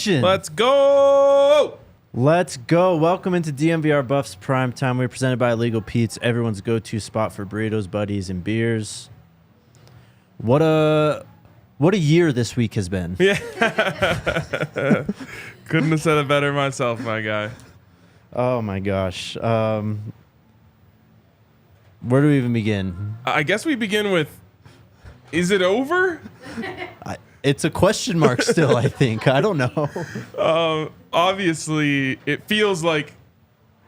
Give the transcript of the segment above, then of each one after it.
nation. Let's go. Let's go. Welcome into DNVR Buffs Primetime. We're presented by Illegal Pete's, everyone's go-to spot for burritos, buddies, and beers. What a year this week has been. Yeah. Couldn't have said it better myself, my guy. Oh, my gosh. Where do we even begin? I guess we begin with, is it over? It's a question mark still, I think. I don't know. Obviously, it feels like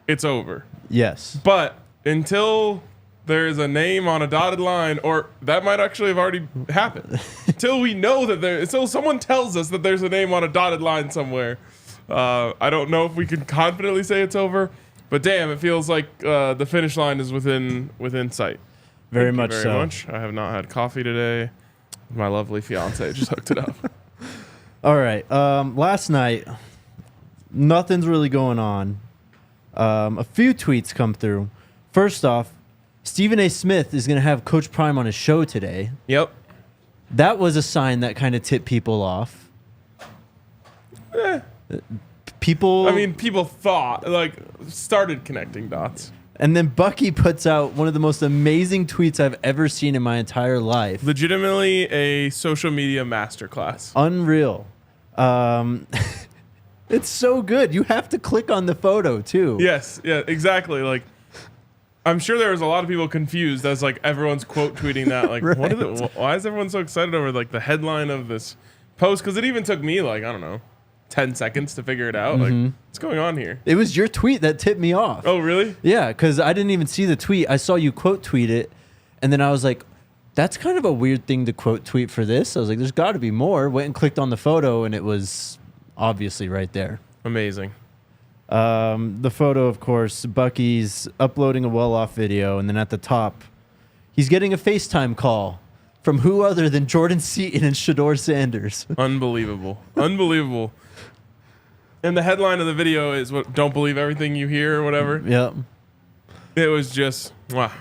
it's over. Yes. But until there's a name on a dotted line, or that might actually have already happened, until we know that until someone tells us that there's a name on a dotted line somewhere, I don't know if we can confidently say it's over. But damn, it feels like the finish line is within sight. Very Thank much you so. very much. I have not had coffee today. My lovely fiance just hooked it up. All right. Last night, nothing's really going on. A few tweets come through. First off, Stephen A. Smith is going to have Coach Prime on his show today. Yep. That was a sign that kind of tipped people off. People Started connecting dots. And then Bucky puts out one of the most amazing tweets I've ever seen in my entire life. Legitimately a social media masterclass. Unreal. It's so good. You have to click on the photo too. Yes, yeah, exactly. Like, I'm sure there was a lot of people confused as like everyone's quote tweeting that. Like, Right. why is everyone so excited over like the headline of this post? Because it even took me like, I don't know, 10 seconds to figure it out. Like, what's going on here? It was your tweet that tipped me off. Oh, really? Yeah, because I didn't even see the tweet. I saw you quote tweet it, and then I was like, that's kind of a weird thing to quote tweet for this. I was like, there's got to be more. Went and clicked on the photo, and it was obviously right there. Amazing. The photo, of course, Bucky's uploading a well-off video, and then at the top, he's getting a FaceTime call from who other than Jordan Seaton and Shador Sanders. Unbelievable. Unbelievable. And the headline of the video is what? Don't believe everything you hear or whatever. Yep. It was just, wow.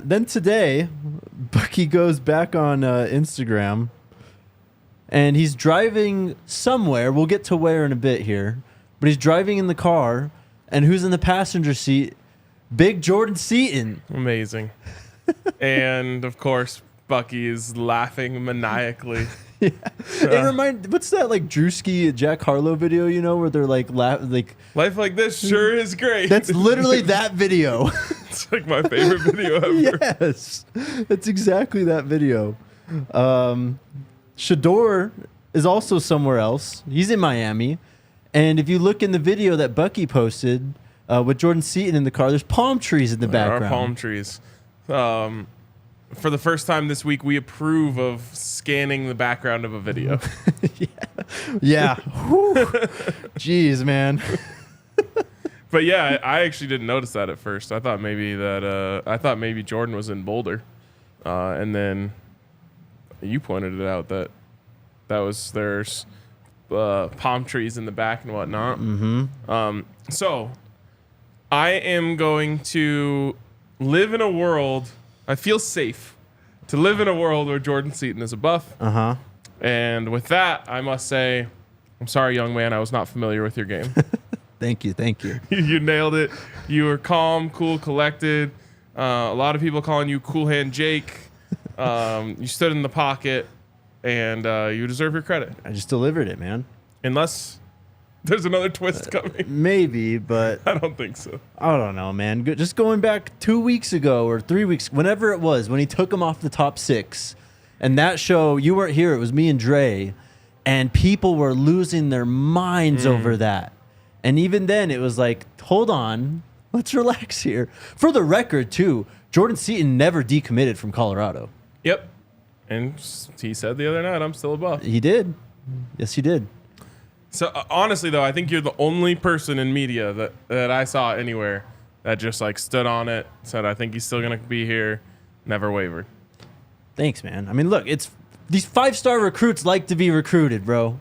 Then today, Bucky goes back on Instagram, and he's driving somewhere. We'll get to where in a bit here. But he's driving in the car, and who's in the passenger seat? Big Jordan Seaton. Amazing. And, of course, Bucky is laughing maniacally. Yeah. What's that like Drewski Jack Harlow video, you know, where they're like Life like this sure is great. That's literally that video. It's like my favorite video ever. Yes. That's exactly that video. Shador is also somewhere else. He's in Miami. And if you look in the video that Bucky posted with Jordan Seaton in the car, there's palm trees in the background. There are palm trees. For the first time this week, we approve of scanning the background of a video. Yeah. Jeez, man. But yeah, I actually didn't notice that at first. I thought maybe Jordan was in Boulder, and then you pointed it out that there's palm trees in the back and whatnot. Mm-hmm. So I am going to live in a world. I feel safe to live in a world where Jordan Seaton is a Buff. Uh-huh. And with that, I must say, I'm sorry, young man, I was not familiar with your game. Thank you. You nailed it. You were calm, cool, collected. A lot of people calling you Cool Hand Jake. You stood in the pocket, and you deserve your credit. I just delivered it, man. Unless there's another twist coming. Maybe, but I don't think so. I don't know, man. Just going back 2 weeks ago or 3 weeks, whenever it was, when he took him off the top 6, and that show, you weren't here, it was me and Dre, and people were losing their minds over that. And even then, it was like, hold on, let's relax here. For the record, too, Jordan Seaton never decommitted from Colorado. Yep. And he said the other night, I'm still a Buff. He did. Yes, he did. So honestly, though, I think you're the only person in media that I saw anywhere that just like stood on it, said, I think he's still going to be here, never wavered. Thanks, man. I mean, look, it's these 5-star recruits like to be recruited, bro.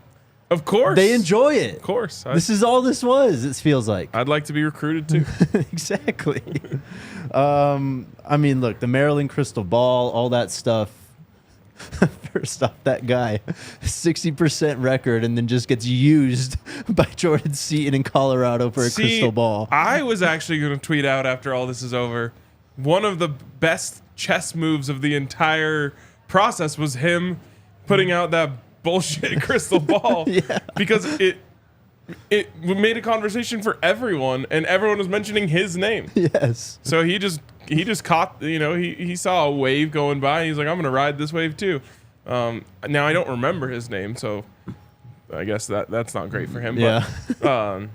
Of course. They enjoy it. Of course. This is all this was, it feels like. I'd like to be recruited, too. Exactly. I mean, look, the Maryland crystal ball, all that stuff. First off, that guy, 60% record, and then just gets used by Jordan Seaton in Colorado for a crystal ball. I was actually going to tweet out after all this is over, one of the best chess moves of the entire process was him putting out that bullshit crystal ball because it made a conversation for everyone, and everyone was mentioning his name. Yes. So he just caught, he saw a wave going by, and he's like, I'm going to ride this wave too. Now I don't remember his name, so I guess that's not great for him. Yeah. But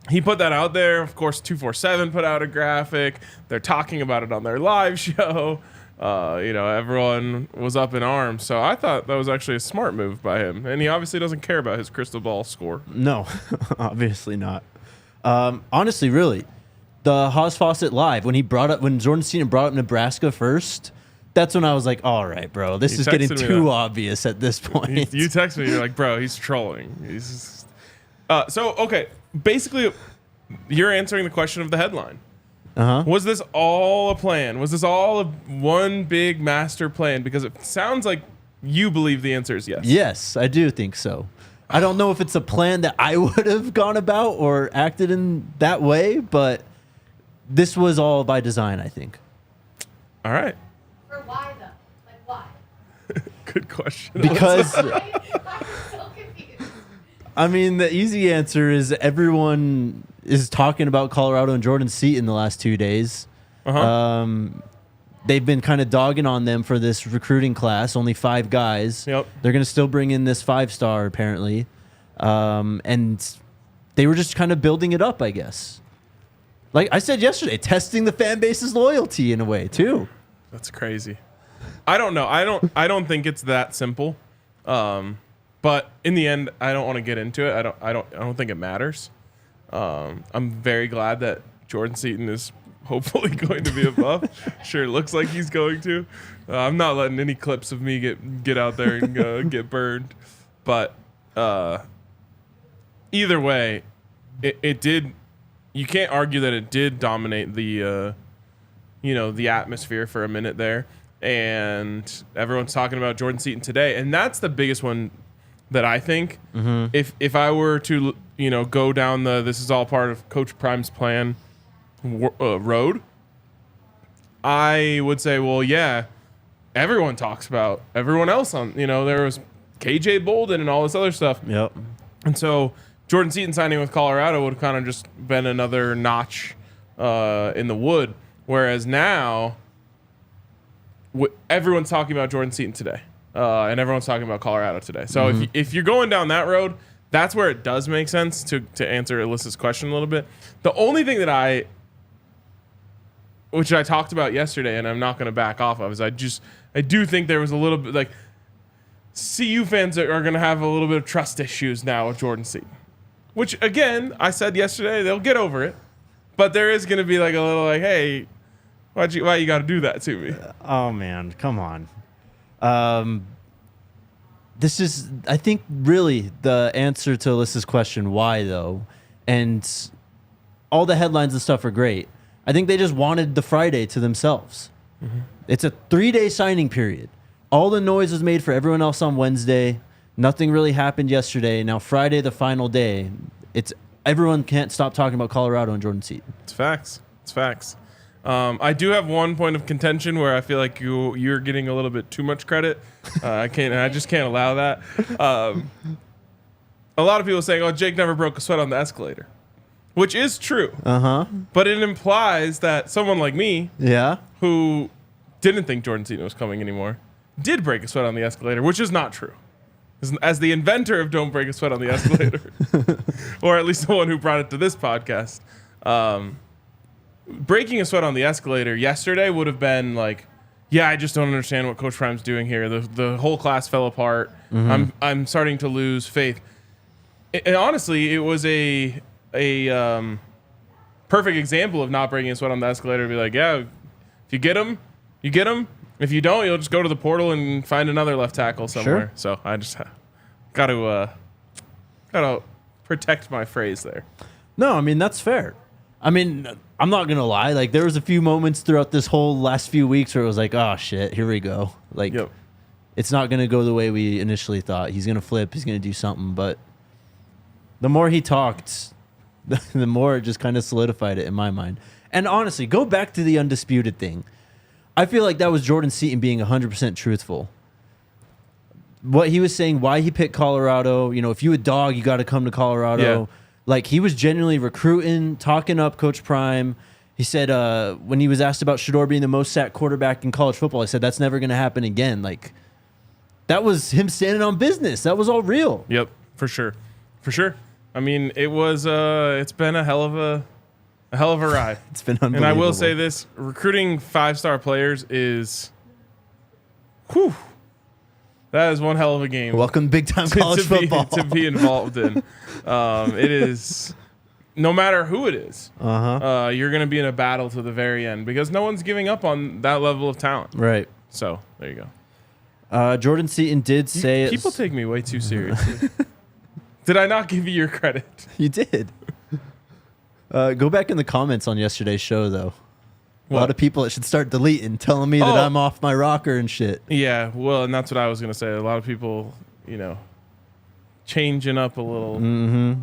he put that out there. Of course, 247 put out a graphic. They're talking about it on their live show. Everyone was up in arms. So I thought that was actually a smart move by him. And he obviously doesn't care about his crystal ball score. No, obviously not. Honestly, really, the Haas Fawcett live, when Jordan Seaton brought up Nebraska first, that's when I was like, all right, bro, this is getting too obvious at this point. You text me, you're like, bro, he's trolling. Okay, basically, you're answering the question of the headline. Was this all a plan? Was this all one big master plan? Because it sounds like you believe the answer is yes. Yes, I do think so. I don't know if it's a plan that I would have gone about or acted in that way, but this was all by design, I think. All right. For why, though? Like, why? Good question. Because, I'm so confused. I mean, the easy answer is everyone is talking about Colorado and Jordan Seaton the last 2 days. They've been kind of dogging on them for this recruiting class, only 5 guys. Yep. They're going to still bring in this 5-star, apparently. And they were just kind of building it up, I guess. Like I said yesterday, testing the fan base's loyalty in a way, too. That's crazy. I don't know. I don't think it's that simple. But in the end, I don't want to get into it. I don't think it matters. I'm very glad that Jordan Seaton is hopefully going to be a Buff. Sure looks like he's going to. I'm not letting any clips of me get out there and get burned. But either way, it did. You can't argue that it did dominate the atmosphere for a minute there. And everyone's talking about Jordan Seaton today, and that's the biggest one that I think. If I were to go down this is all part of Coach Prime's plan road, I would say, well, yeah, everyone talks about everyone else on, there was KJ Bolden and all this other stuff. Yep. And so Jordan Seaton signing with Colorado would have kind of just been another notch in the wood. Whereas now, everyone's talking about Jordan Seaton today. And everyone's talking about Colorado today. So if you're going down that road, that's where it does make sense to answer Alyssa's question a little bit. The only thing that which I talked about yesterday, and I'm not going to back off of, is I do think there was a little bit, like, CU fans are going to have a little bit of trust issues now with Jordan Seaton. Which, again, I said yesterday, they'll get over it. But there is going to be like a little like, hey, why you got to do that to me? Oh, man, come on. This is, I think, really the answer to Alyssa's question, why, though? And all the headlines and stuff are great. I think they just wanted the Friday to themselves. It's a 3-day signing period. All the noise was made for everyone else on Wednesday. Nothing really happened yesterday. Now Friday, the final day. Everyone can't stop talking about Colorado and Jordan Seaton. It's facts. I do have one point of contention where I feel like you're getting a little bit too much credit. I just can't allow that. A lot of people saying, "Oh, Jake never broke a sweat on the escalator," which is true. But it implies that someone like me, who didn't think Jordan Seaton was coming anymore, did break a sweat on the escalator, which is not true. As the inventor of "Don't Break a Sweat on the Escalator," or at least the one who brought it to this podcast, breaking a sweat on the escalator yesterday would have been like, yeah, I just don't understand what Coach Prime's doing here. The whole class fell apart. I'm starting to lose faith. And honestly, it was a perfect example of not breaking a sweat on the escalator. To be like, yeah, if you get him, you get him. If you don't, you'll just go to the portal and find another left tackle somewhere. So I just got to protect my phrase there. No, I mean, that's fair. I mean, I'm not going to lie. Like, there was a few moments throughout this whole last few weeks where it was like, oh, shit, here we go. Like, it's not going to go the way we initially thought. He's going to flip. He's going to do something. But the more he talked, the more it just kind of solidified it in my mind. And honestly, go back to the undisputed thing. I feel like that was Jordan Seaton being 100% truthful. What he was saying, why he picked Colorado, if you a dog, you got to come to Colorado. Yeah. Like, he was genuinely recruiting, talking up Coach Prime. He said when he was asked about Shedeur being the most sacked quarterback in college football, he said that's never going to happen again. Like, that was him standing on business. That was all real. Yep, for sure. For sure. I mean, it's been a hell of a ride. It's been unbelievable. And I will say this, recruiting 5-star players is, whew, that is one hell of a game. Welcome to big-time college football. To be involved in. It is, no matter who it is, you're going to be in a battle to the very end because no one's giving up on that level of talent. Right. So, there you go. Jordan Seaton did say... People take me way too seriously. Did I not give you your credit? You did. Go back in the comments on yesterday's show, though. A lot of people that should start deleting, telling me that I'm off my rocker and shit. Yeah, well, and that's what I was going to say. A lot of people, changing up a little. Mm-hmm.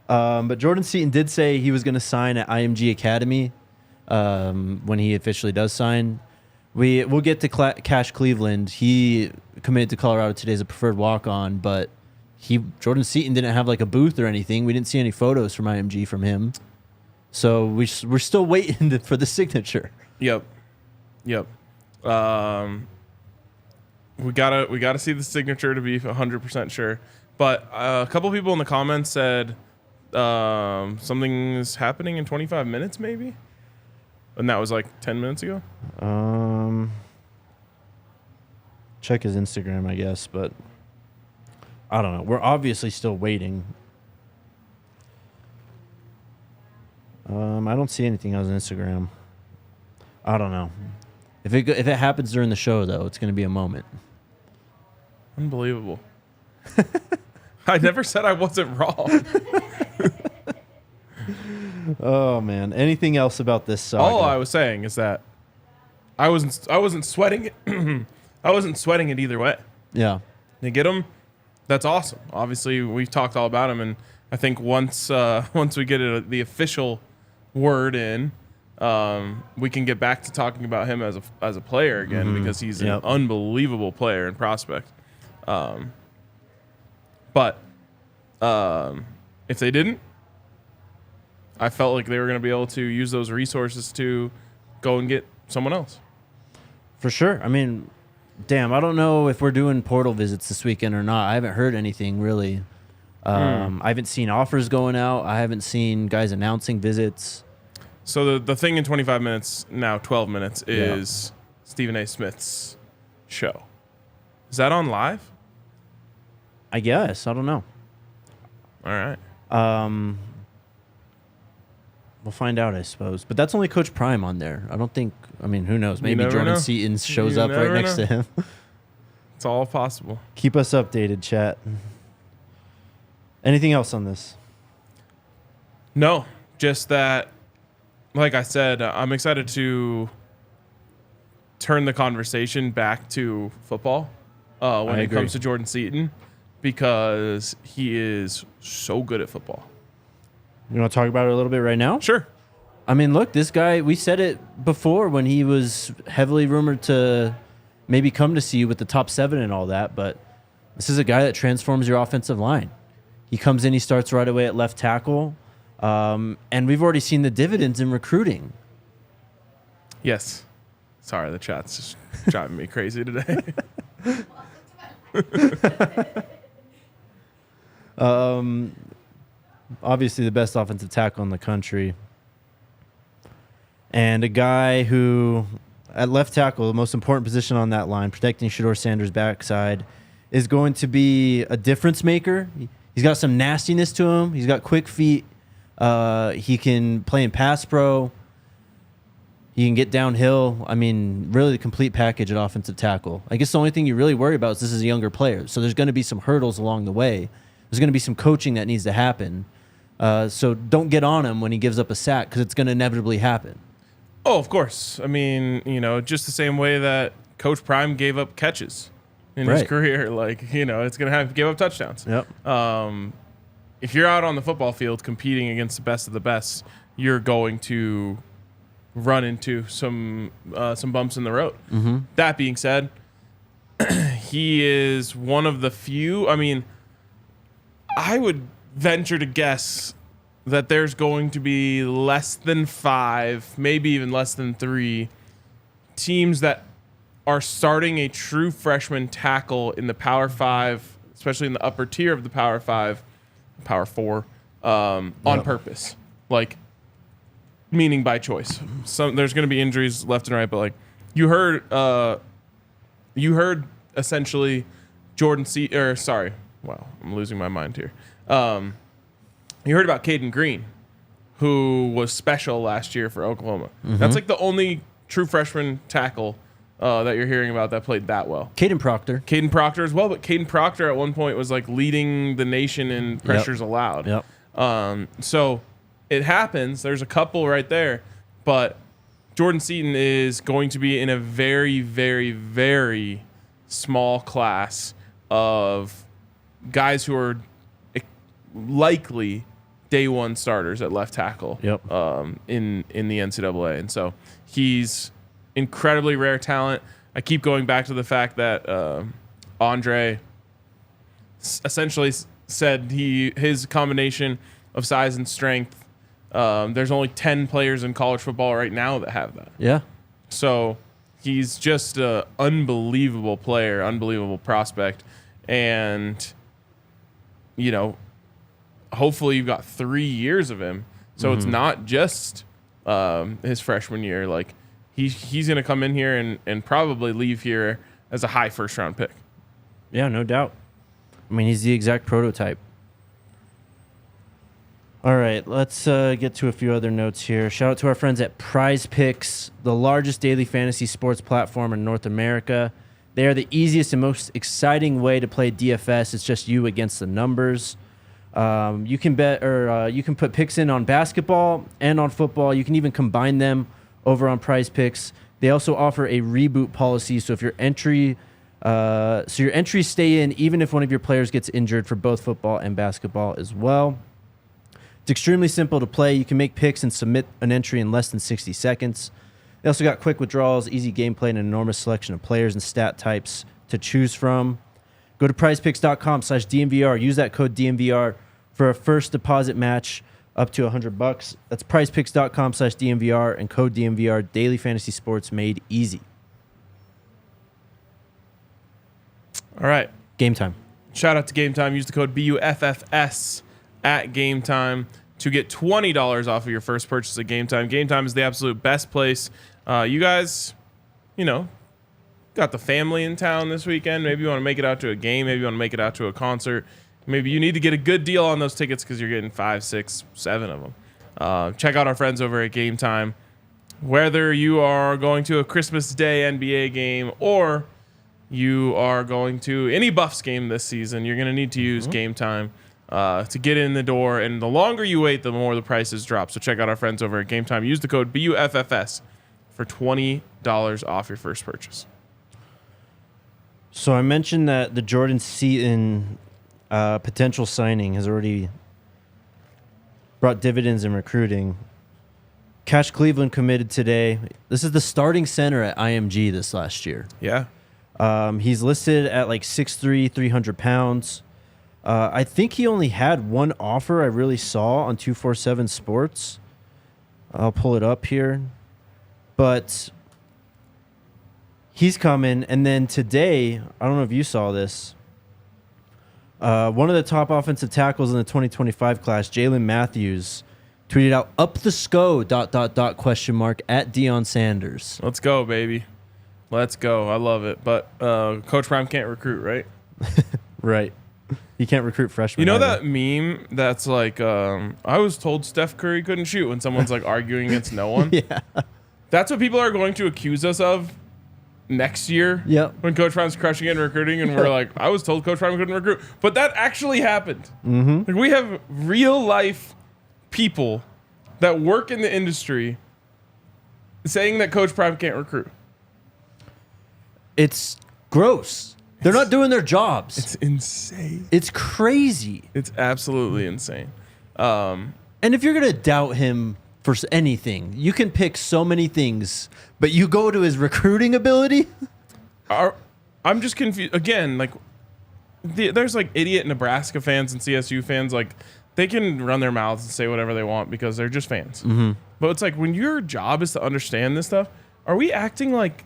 But Jordan Seaton did say he was going to sign at IMG Academy when he officially does sign. We'll get to Cash Cleveland. He committed to Colorado today as a preferred walk-on, but Jordan Seaton didn't have like a booth or anything. We didn't see any photos from IMG from him. So we're still waiting for the signature. Yep. We gotta see the signature to be 100% sure. But a couple people in the comments said something is happening in 25 minutes, maybe, and that was like 10 minutes ago. Check his Instagram, I guess, but I don't know. We're obviously still waiting. I don't see anything on his Instagram. I don't know. If it happens during the show, though, it's going to be a moment. Unbelievable. I never said I wasn't wrong. Oh man! Anything else about this saga? All I was saying is that I wasn't sweating it. I wasn't sweating it either way. Yeah. They get him. That's awesome. Obviously, we've talked all about him, and I think once we get the official word in, we can get back to talking about him as a player again because he's an unbelievable player and prospect. But if they didn't, I felt like they were going to be able to use those resources to go and get someone else. For sure. I mean, damn, I don't know if we're doing portal visits this weekend or not. I haven't heard anything really. I haven't seen offers going out. I haven't seen guys announcing visits. So the thing in 25 minutes, now 12 minutes, is Stephen A. Smith's show. Is that on live? I guess. I don't know. All right. We'll find out, I suppose. But that's only Coach Prime on there. I don't think... I mean, who knows? Maybe Jordan Seaton shows up right next to him. It's all possible. Keep us updated, chat. Anything else on this? No. Just that, like I said, I'm excited to turn the conversation back to football when it comes to Jordan Seaton because he is so good at football. You want to talk about it a little bit right now? Sure. I mean, look, this guy, we said it before when he was heavily rumored to maybe come to CU with the top 7 and all that, but this is a guy that transforms your offensive line. He comes in, he starts right away at left tackle, and we've already seen the dividends in recruiting. Yes. Sorry, the chat's just driving me crazy today. Obviously the best offensive tackle in the country. And a guy who, at left tackle, the most important position on that line, protecting Shedeur Sanders' backside, is going to be a difference maker. He's got some nastiness to him. He's got quick feet. He can play in pass pro. He can get downhill. I mean, really the complete package at offensive tackle. I guess the only thing you really worry about is this is a younger player. So there's going to be some hurdles along the way. There's going to be some coaching that needs to happen. So don't get on him when he gives up a sack because it's going to inevitably happen. Oh, of course. I mean, just the same way that Coach Prime gave up catches in his career. Like, it's going to have to give up touchdowns. Yep. If you're out on the football field competing against the best of the best, you're going to run into some bumps in the road. Mm-hmm. That being said, he is one of the few. I mean, I would venture to guess that there's going to be less than 5, maybe even less than 3 teams that are starting a true freshman tackle in the Power 5, especially in the upper tier of the Power 5, Power 4, on purpose. Like, meaning by choice. There's going to be injuries left and right, but like you heard essentially Jordan Seaton, wow, I'm losing my mind here. You heard about Caden Green, who was special last year for Oklahoma. Mm-hmm. That's like the only true freshman tackle that you're hearing about that played that well. Caden Proctor as well, but Caden Proctor at one point was like leading the nation in pressures allowed. Yep. So it happens. There's a couple right there, but Jordan Seaton is going to be in a very, very, very small class of guys who are likely day one starters at left tackle. Yep. In the NCAA, and so he's incredibly rare talent. I keep going back to the fact that Andre essentially said his combination of size and strength. There's only 10 players in college football right now that have that. Yeah. So he's just an unbelievable player, unbelievable prospect, and hopefully you've got 3 years of him. So it's not just his freshman year. Like he's going to come in here and probably leave here as a high first round pick. Yeah, no doubt. I mean, he's the exact prototype. All right, let's get to a few other notes here. Shout out to our friends at Prize Picks, the largest daily fantasy sports platform in North America. They are the easiest and most exciting way to play DFS. It's just you against the numbers. You can bet, or you can put picks in on basketball and on football. You can even combine them over on Prize Picks. They also offer a reboot policy, so if your entries stay in even if one of your players gets injured for both football and basketball as well. It's extremely simple to play. You can make picks and submit an entry in less than 60 seconds. They also got quick withdrawals, easy gameplay, and an enormous selection of players and stat types to choose from. Go to prizepicks.com/DNVR. Use that code DNVR for a first deposit match up to $100. That's prizepicks.com/DNVR and code DNVR. Daily fantasy sports made easy. All right. Game time. Shout out to Game Time. Use the code BUFFS at Game Time to get $20 off of your first purchase at Game Time. Game Time is the absolute best place. You guys, got the family in town this weekend. Maybe you want to make it out to a game. Maybe you want to make it out to a concert. Maybe you need to get a good deal on those tickets because you're getting 5, 6, 7 of them. Check out our friends over at Game Time. Whether you are going to a Christmas Day NBA game or you are going to any Buffs game this season, you're going to need to use Game Time to get in the door. And the longer you wait, the more the prices drop. So check out our friends over at Game Time. Use the code BUFFS for $20 off your first purchase. So I mentioned that the Jordan Seaton potential signing has already brought dividends in recruiting. Cash Cleveland committed today. This is the starting center at IMG this last year. Yeah. He's listed at like 6'3", 300 pounds. I think he only had one offer I really saw on 247 Sports. I'll pull it up here. But he's coming. And then today, I don't know if you saw this, one of the top offensive tackles in the 2025 class, Jalen Matthews, tweeted out, "Up the SCO, ... at Deion Sanders." Let's go, baby. Let's go. I love it. But Coach Prime can't recruit, right? Right. You can't recruit freshmen. You know either. that meme that's like, I was told Steph Curry couldn't shoot when someone's like arguing against no one? Yeah. That's what people are going to accuse us of next year. Yep. When Coach Prime's crushing it in recruiting and we're like, I was told Coach Prime couldn't recruit. But that actually happened. Mm-hmm. Like, we have real life people that work in the industry saying that Coach Prime can't recruit. It's gross. They're not doing their jobs. It's insane. It's crazy. It's absolutely insane. And if you're going to doubt him for anything, you can pick so many things, but you go to his recruiting ability? I'm just confused. Again, like, there's like idiot Nebraska fans and CSU fans. Like, they can run their mouths and say whatever they want because they're just fans. Mm-hmm. But it's like, when your job is to understand this stuff, are we acting like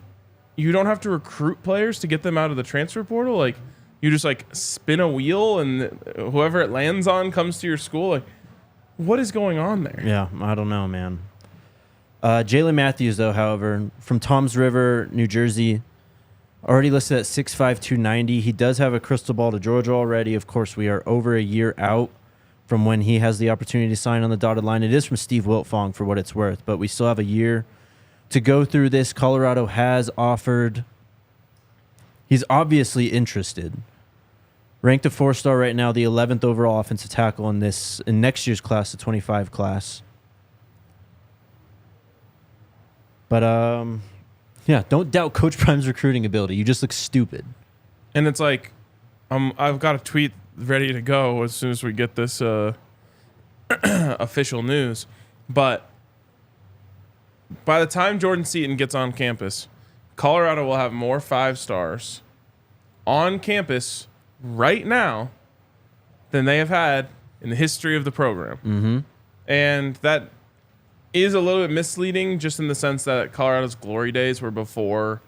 you don't have to recruit players to get them out of the transfer portal? Like, you just like spin a wheel and whoever it lands on comes to your school? Like, what is going on there? Yeah, I don't know, man. Jalen Matthews, though, however, from Toms River, New Jersey, already listed at 6'5", 290. He does have a crystal ball to Georgia already. Of course, we are over a year out from when he has the opportunity to sign on the dotted line. It is from Steve Wiltfong for what it's worth, but we still have a year to go through this. Colorado has offered. He's obviously interested. Ranked a 4-star right now, the 11th overall offensive tackle in next year's class, the 25 class. But yeah, don't doubt Coach Prime's recruiting ability. You just look stupid. And it's like, I've got a tweet ready to go as soon as we get this official news. But by the time Jordan Seaton gets on campus, Colorado will have more 5-stars on campus right now than they have had in the history of the program. Mm-hmm. And that is a little bit misleading, just in the sense that Colorado's glory days were before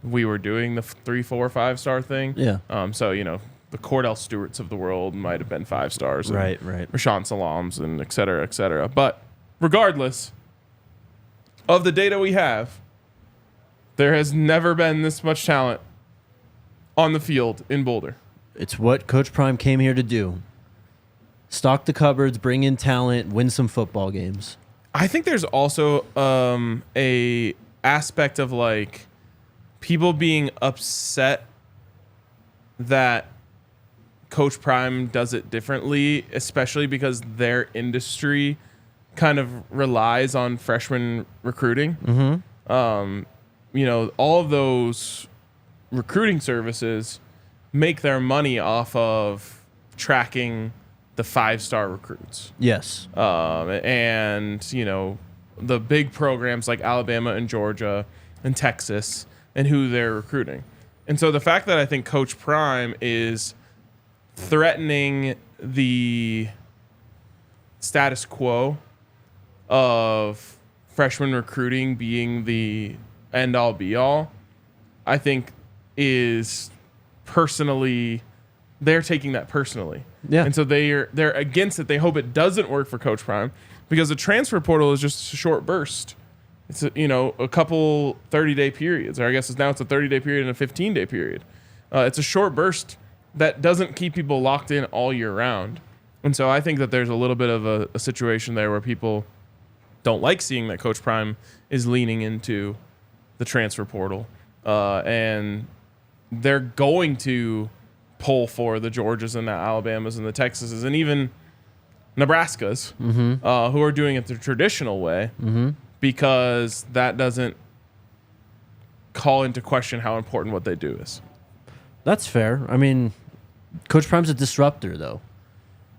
we were doing the 3, 4, 5-star thing. Yeah. So, you know, the Cordell Stewarts of the world might have been 5 stars. Right. Rashawn Salams and et cetera, et cetera. But regardless of the data we have, there has never been this much talent on the field in Boulder. It's what Coach Prime came here to do. Stock the cupboards, bring in talent, win some football games. I think there's also a aspect of like people being upset that Coach Prime does it differently, especially because their industry kind of relies on freshman recruiting. Mm-hmm. You know, all of those recruiting services make their money off of tracking the 5-star recruits. Yes. And, you know, the big programs like Alabama and Georgia and Texas and who they're recruiting. And so the fact that I think Coach Prime is threatening the status quo of freshman recruiting being the end-all be-all, I think is personally, they're taking that personally. Yeah. And so they're against it. They hope it doesn't work for Coach Prime because the transfer portal is just a short burst. It's a couple 30-day periods, or I guess now it's a 30-day period and a 15-day period. It's a short burst that doesn't keep people locked in all year round. And so I think that there's a little bit of a situation there where people don't like seeing that Coach Prime is leaning into the transfer portal. And they're going to pull for the Georgias and the Alabamas and the Texases and even Nebraskas, who are doing it the traditional way, because that doesn't call into question how important what they do is. That's fair. I mean, Coach Prime's a disruptor, though.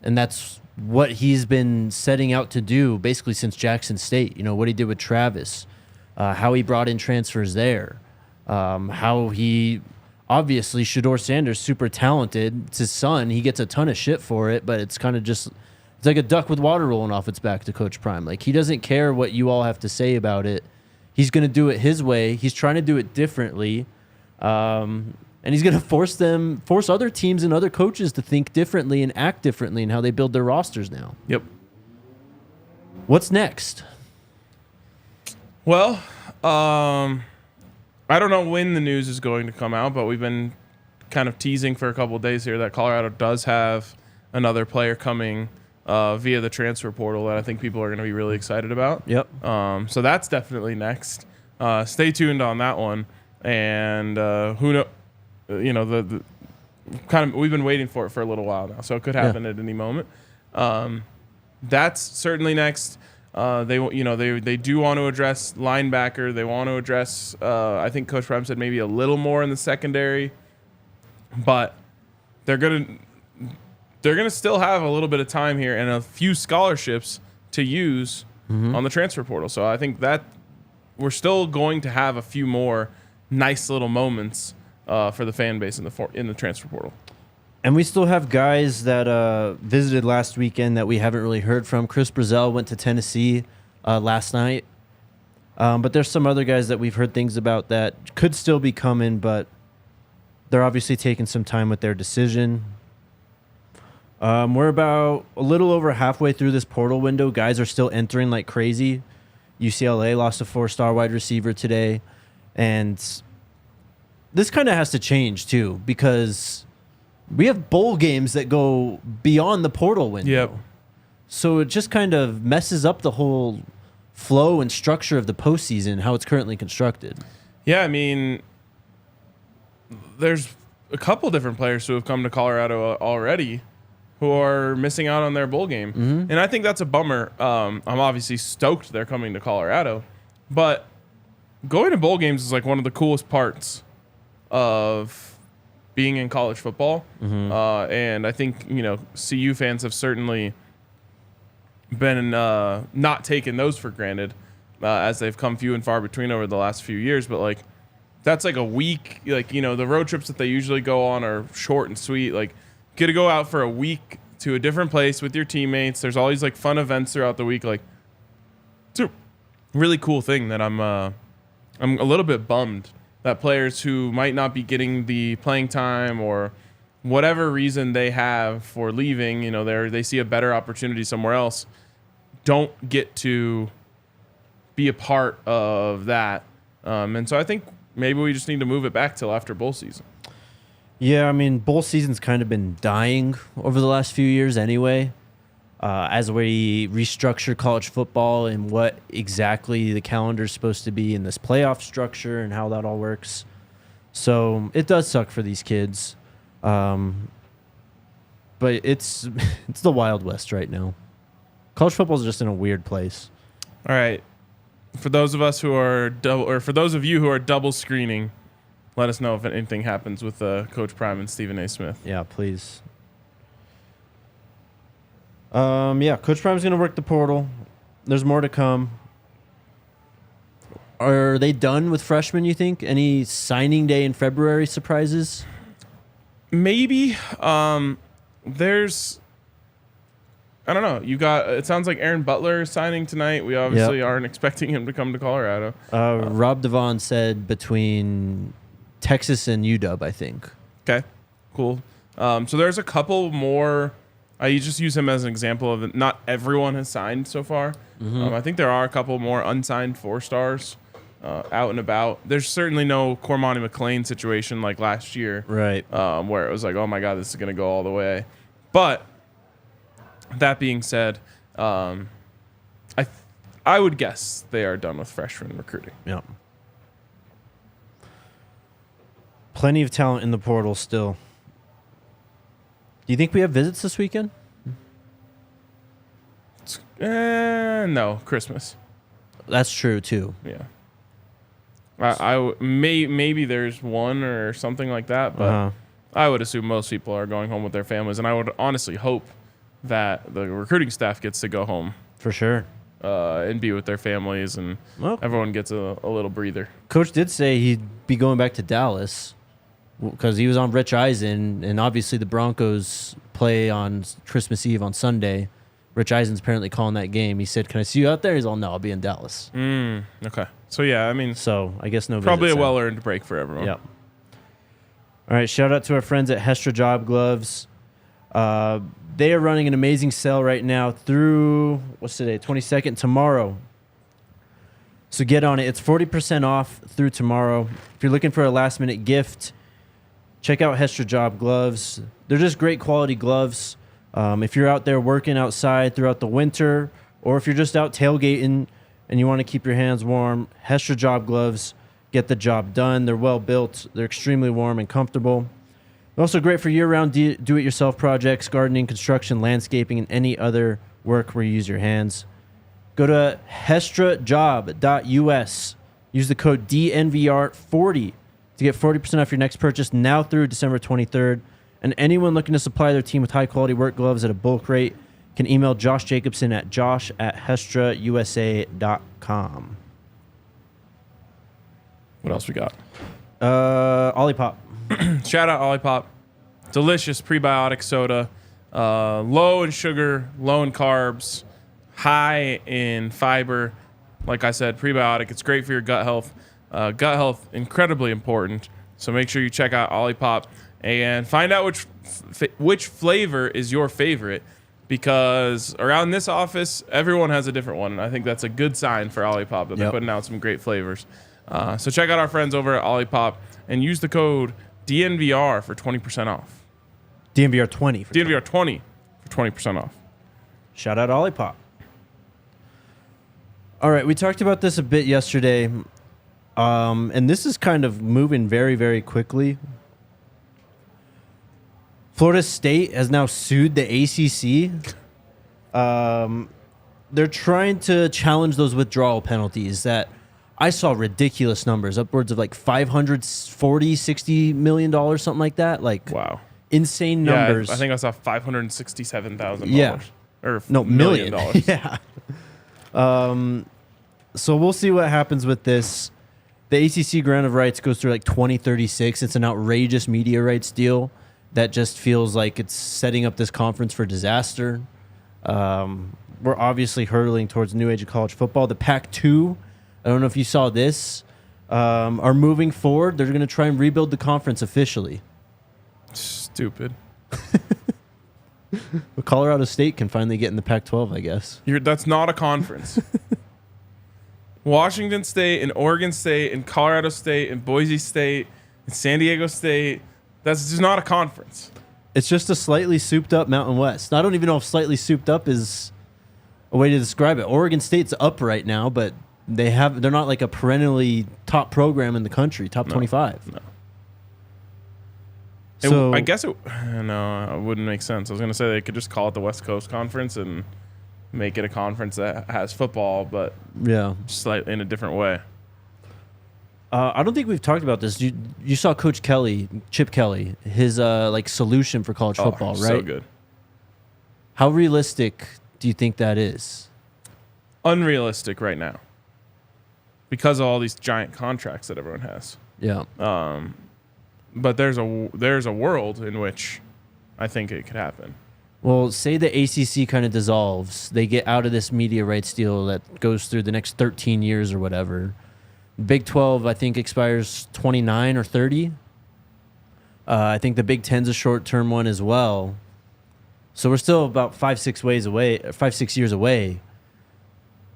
And that's what he's been setting out to do basically since Jackson State. You know, what he did with Travis, how he brought in transfers there, how he... Obviously, Shedeur Sanders, super talented. It's his son. He gets a ton of shit for it, but it's kind of just... It's like a duck with water rolling off its back to Coach Prime. Like, he doesn't care what you all have to say about it. He's going to do it his way. He's trying to do it differently. And he's going to force other teams and other coaches to think differently and act differently in how they build their rosters now. Yep. What's next? Well, I don't know when the news is going to come out, but we've been kind of teasing for a couple of days here that Colorado does have another player coming via the transfer portal that I think people are going to be really excited about. Yep. So that's definitely next. Stay tuned on that one. And who knows? You know, the kind of we've been waiting for it for a little while now, so it could happen at any moment. That's certainly next. They do want to address linebacker. They want to address. I think Coach Prime said maybe a little more in the secondary, but they're gonna still have a little bit of time here and a few scholarships to use on the transfer portal. So I think that we're still going to have a few more nice little moments for the fan base in the transfer portal. And we still have guys that visited last weekend that we haven't really heard from. Chris Brazel went to Tennessee last night. But there's some other guys that we've heard things about that could still be coming, but they're obviously taking some time with their decision. We're about a little over halfway through this portal window. Guys are still entering like crazy. UCLA lost a 4-star wide receiver today. And this kind of has to change, too, because we have bowl games that go beyond the portal window. Yep. So it just kind of messes up the whole flow and structure of the postseason, how it's currently constructed. Yeah, I mean, there's a couple different players who have come to Colorado already who are missing out on their bowl game. And I think that's a bummer. I'm obviously stoked they're coming to Colorado. But going to bowl games is like one of the coolest parts of being in college football. And I think, CU fans have certainly been not taking those for granted as they've come few and far between over the last few years. But, like, that's like a week. Like, the road trips that they usually go on are short and sweet. Like, get to go out for a week to a different place with your teammates. There's always, like, fun events throughout the week. Like, it's a really cool thing that I'm a little bit bummed that players who might not be getting the playing time or whatever reason they have for leaving, they see a better opportunity somewhere else, don't get to be a part of that. And so I think maybe we just need to move it back till after bowl season. Yeah, I mean, bowl season's kind of been dying over the last few years anyway, as we restructure college football and what exactly the calendar is supposed to be in this playoff structure and how that all works. So it does suck for these kids. But it's the Wild West right now. College football is just in a weird place. All right. For those of us who are for those of you who are double screening, let us know if anything happens with Coach Prime and Stephen A. Smith. Yeah, please. Coach Prime's going to work the portal. There's more to come. Are they done with freshmen, you think? Any signing day in February surprises? Maybe. There's... I don't know. It sounds like Aaron Butler is signing tonight. We obviously aren't expecting him to come to Colorado. Rob Devon said between Texas and UW, I think. Okay, cool. So there's a couple more. I just use him as an example of it. Not everyone has signed so far. I think there are a couple more unsigned 4-stars out and about. There's certainly no Cormani McClain situation like last year. Right. Where it was like, oh my God, this is going to go all the way. But that being said, I would guess they are done with freshman recruiting. Yeah. Plenty of talent in the portal still. Do you think we have visits this weekend? No, Christmas. That's true too. Yeah. Maybe there's one or something like that, but I would assume most people are going home with their families, and I would honestly hope that the recruiting staff gets to go home for sure and be with their families, and everyone gets a little breather. Coach did say he'd be going back to Dallas because he was on Rich Eisen, and obviously the Broncos play on Christmas Eve on Sunday. Rich Eisen's apparently calling that game. He said, "Can I see you out there?" He's all, "No, I'll be in Dallas." Okay. So yeah, I mean, I guess no. Probably a visits, well-earned break for everyone. Yep. All right, shout out to our friends at Hestra Job Gloves. They are running an amazing sale right now through, what's today, 22nd, tomorrow. So get on it. It's 40% off through tomorrow. If you're looking for a last-minute gift, check out Hestra Job Gloves. They're just great quality gloves. If you're out there working outside throughout the winter, or if you're just out tailgating and you want to keep your hands warm, Hestra Job Gloves get the job done. They're well built. They're extremely warm and comfortable. They're also great for year-round do-it-yourself projects, gardening, construction, landscaping, and any other work where you use your hands. Go to hestrajob.us. Use the code DNVR40 to get 40% off your next purchase now through December 23rd. And anyone looking to supply their team with high-quality work gloves at a bulk rate can email Josh Jacobson at josh@hestrausa.com. What else we got? Olipop. Shout out Olipop. Delicious prebiotic soda. Low in sugar, low in carbs, high in fiber. Like I said, prebiotic. It's great for your gut health. Gut health, incredibly important. So make sure you check out Olipop and find out which flavor is your favorite, because around this office, everyone has a different one. And I think that's a good sign for Olipop that they're putting out some great flavors. So check out our friends over at Olipop and use the code DNVR for 20% off. DNVR 20. DNVR 20 for 20% off. Shout out Olipop. All right, we talked about this a bit yesterday, and this is kind of moving very, very quickly. Florida State has now sued the ACC. They're trying to challenge those withdrawal penalties that I saw ridiculous numbers, upwards of like $540, $60 million, something like that. Like, wow. Insane numbers. Yeah, I think I saw $567,000. Yeah. Or no, $1 million. Yeah. So we'll see what happens with this. The ACC grant of rights goes through like 2036. It's an outrageous media rights deal that just feels like it's setting up this conference for disaster. We're obviously hurtling towards the new age of college football. The Pac-12, I don't know if you saw this, are moving forward. They're going to try and rebuild the conference officially. Stupid. But Colorado State can finally get in the Pac-12, I guess. That's not a conference. Washington State and Oregon State and Colorado State and Boise State and San Diego State, that's just not a conference. It's just a slightly souped up Mountain West. I don't even know if slightly souped up is a way to describe it. Oregon State's up right now, but they're not like a perennially top program in the country, top 25. No. So I guess it wouldn't make sense. I was going to say they could just call it the West Coast Conference and make it a conference that has football, but yeah, slightly in a different way. I don't think we've talked about this. You saw Coach Kelly, Chip Kelly, his like solution for college football, right? So good. How realistic do you think that is? Unrealistic right now, because of all these giant contracts that everyone has. Yeah. But there's a world in which I think it could happen. Well, say the ACC kind of dissolves. They get out of this media rights deal that goes through the next 13 years or whatever. Big 12, I think, expires 29 or 30. I think the Big 10's a short-term one as well. So we're still about 5-6 years away.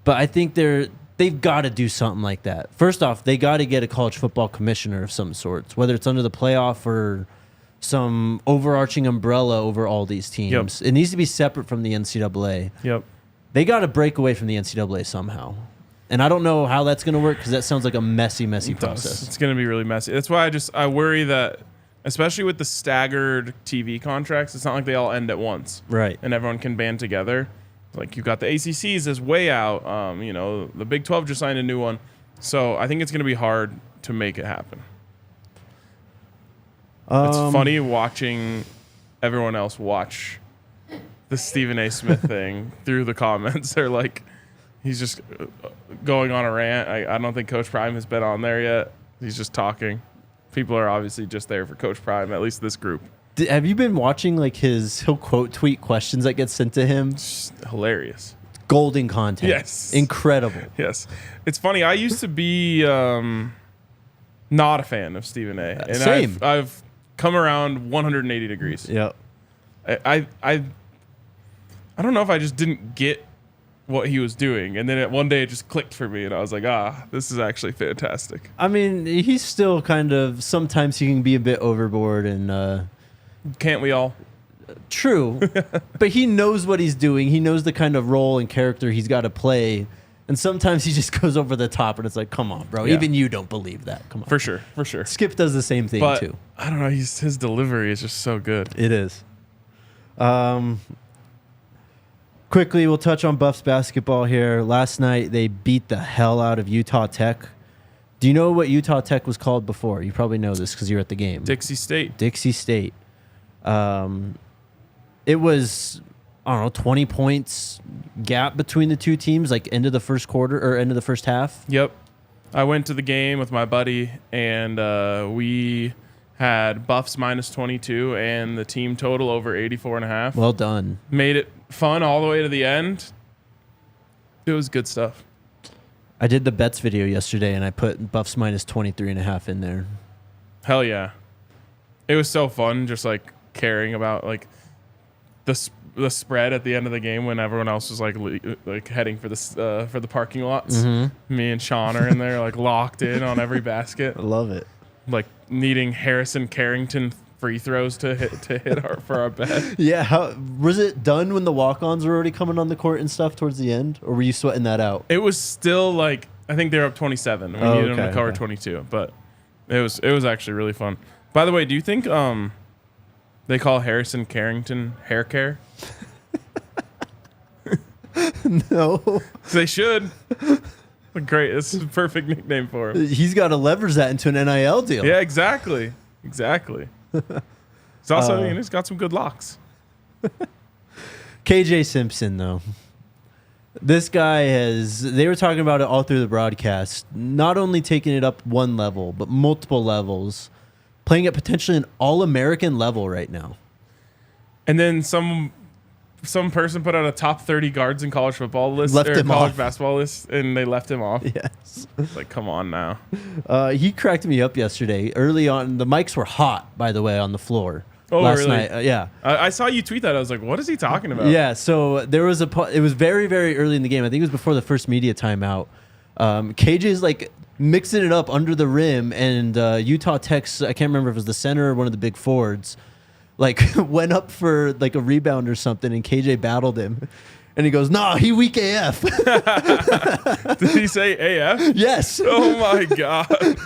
But I think they've got to do something like that. First off, they got to get a college football commissioner of some sorts, whether it's under the playoff or some overarching umbrella over all these teams. Yep. It needs to be separate from the NCAA. Yep. They got to break away from the NCAA somehow. And I don't know how that's going to work because that sounds like a messy process. It's going to be really messy. That's why I worry that, especially with the staggered TV contracts, it's not like they all end at once. Right. And everyone can band together. Like, you've got the ACCs is way out. The Big 12 just signed a new one. So I think it's going to be hard to make it happen. It's funny watching everyone else watch the Stephen A. Smith thing through the comments. They're like, he's just going on a rant. I don't think Coach Prime has been on there yet. He's just talking. People are obviously just there for Coach Prime, at least this group. Have you been watching like he'll quote tweet questions that get sent to him? It's hilarious. Golden content. Yes. Incredible. Yes. It's funny. I used to be not a fan of Stephen A. And Same. I've come around 180 degrees. Yeah. I don't know if I just didn't get what he was doing, and then one day it just clicked for me, and I was like, this is actually fantastic. I mean, he's still kind of, sometimes he can be a bit overboard, and can't we all? True. But he knows what he's doing. He knows the kind of role and character he's got to play, and sometimes he just goes over the top, and it's like, come on, bro. Yeah. Even you don't believe that. Come on. For sure. Skip does the same thing, but, too. I don't know. His delivery is just so good. It is. Quickly, we'll touch on Buffs basketball here. Last night, they beat the hell out of Utah Tech. Do you know what Utah Tech was called before? You probably know this because you're at the game. Dixie State. Dixie State. It was, I don't know, 20 points gap between the two teams, like end of the first quarter or end of the first half. Yep. I went to the game with my buddy, and we had Buffs minus 22 and the team total over 84.5. Well done. Made it fun all the way to the end. It was good stuff. I did the bets video yesterday, and I put Buffs minus 23.5 in there. Hell yeah. It was so fun just like caring about like the spread at the end of the game when everyone else was like heading for the parking lots. Mm-hmm. Me and Sean are in there like locked in on every basket. I love it. Like needing Harrison Carrington free throws to hit for our bet. Yeah, how was it done when the walk-ons were already coming on the court and stuff towards the end, or were you sweating that out? It was still like I think they were up 27. We needed them to cover 22, but it was actually really fun. By the way, do you think they call Harrison Carrington hair care? No. They should. Great. It's a perfect nickname for him. He's got to leverage that into an NIL deal. Yeah, exactly. He's also, he's got some good locks. KJ Simpson, though. This guy they were talking about it all through the broadcast, not only taking it up one level, but multiple levels, playing at potentially an All-American level right now. And then some person put out a top 30 guards in college football list Left or him college off. basketball list, and they left him off. Yes. It's like, come on now. He cracked me up yesterday. Early on, the mics were hot, by the way, on the floor. Oh, last really? night. Yeah. I saw you tweet that. I was like, what is he talking about? Yeah, so there was it was very, very early in the game. I think it was before the first media timeout. KJ's like mixing it up under the rim, and Utah Tech's, I can't remember if it was the center or one of the big forwards, like went up for like a rebound or something, and KJ battled him. And he goes, nah, he weak AF. Did he say AF? Yes. Oh, my God.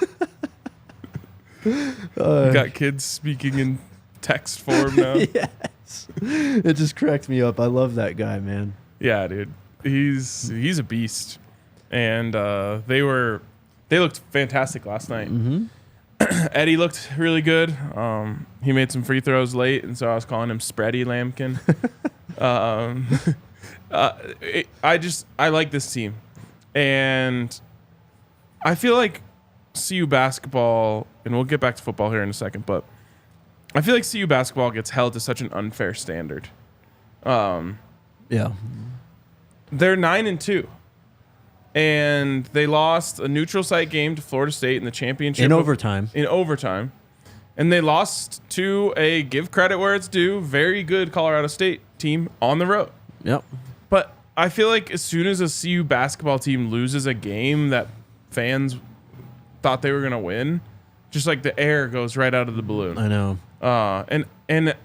You got kids speaking in text form now. Yes. It just cracked me up. I love that guy, man. Yeah, dude. He's a beast. And they looked fantastic last night. Mm-hmm. Eddie looked really good. He made some free throws late, and so I was calling him Spready Lampkin. I like this team, and I feel like CU basketball, and we'll get back to football here in a second, but I feel like CU basketball gets held to such an unfair standard. Yeah. They're 9-2. And they lost a neutral site game to Florida State in the championship. In overtime. And they lost to a, give credit where it's due, very good Colorado State team on the road. Yep. But I feel like as soon as a CU basketball team loses a game that fans thought they were going to win, just like the air goes right out of the balloon. I know. And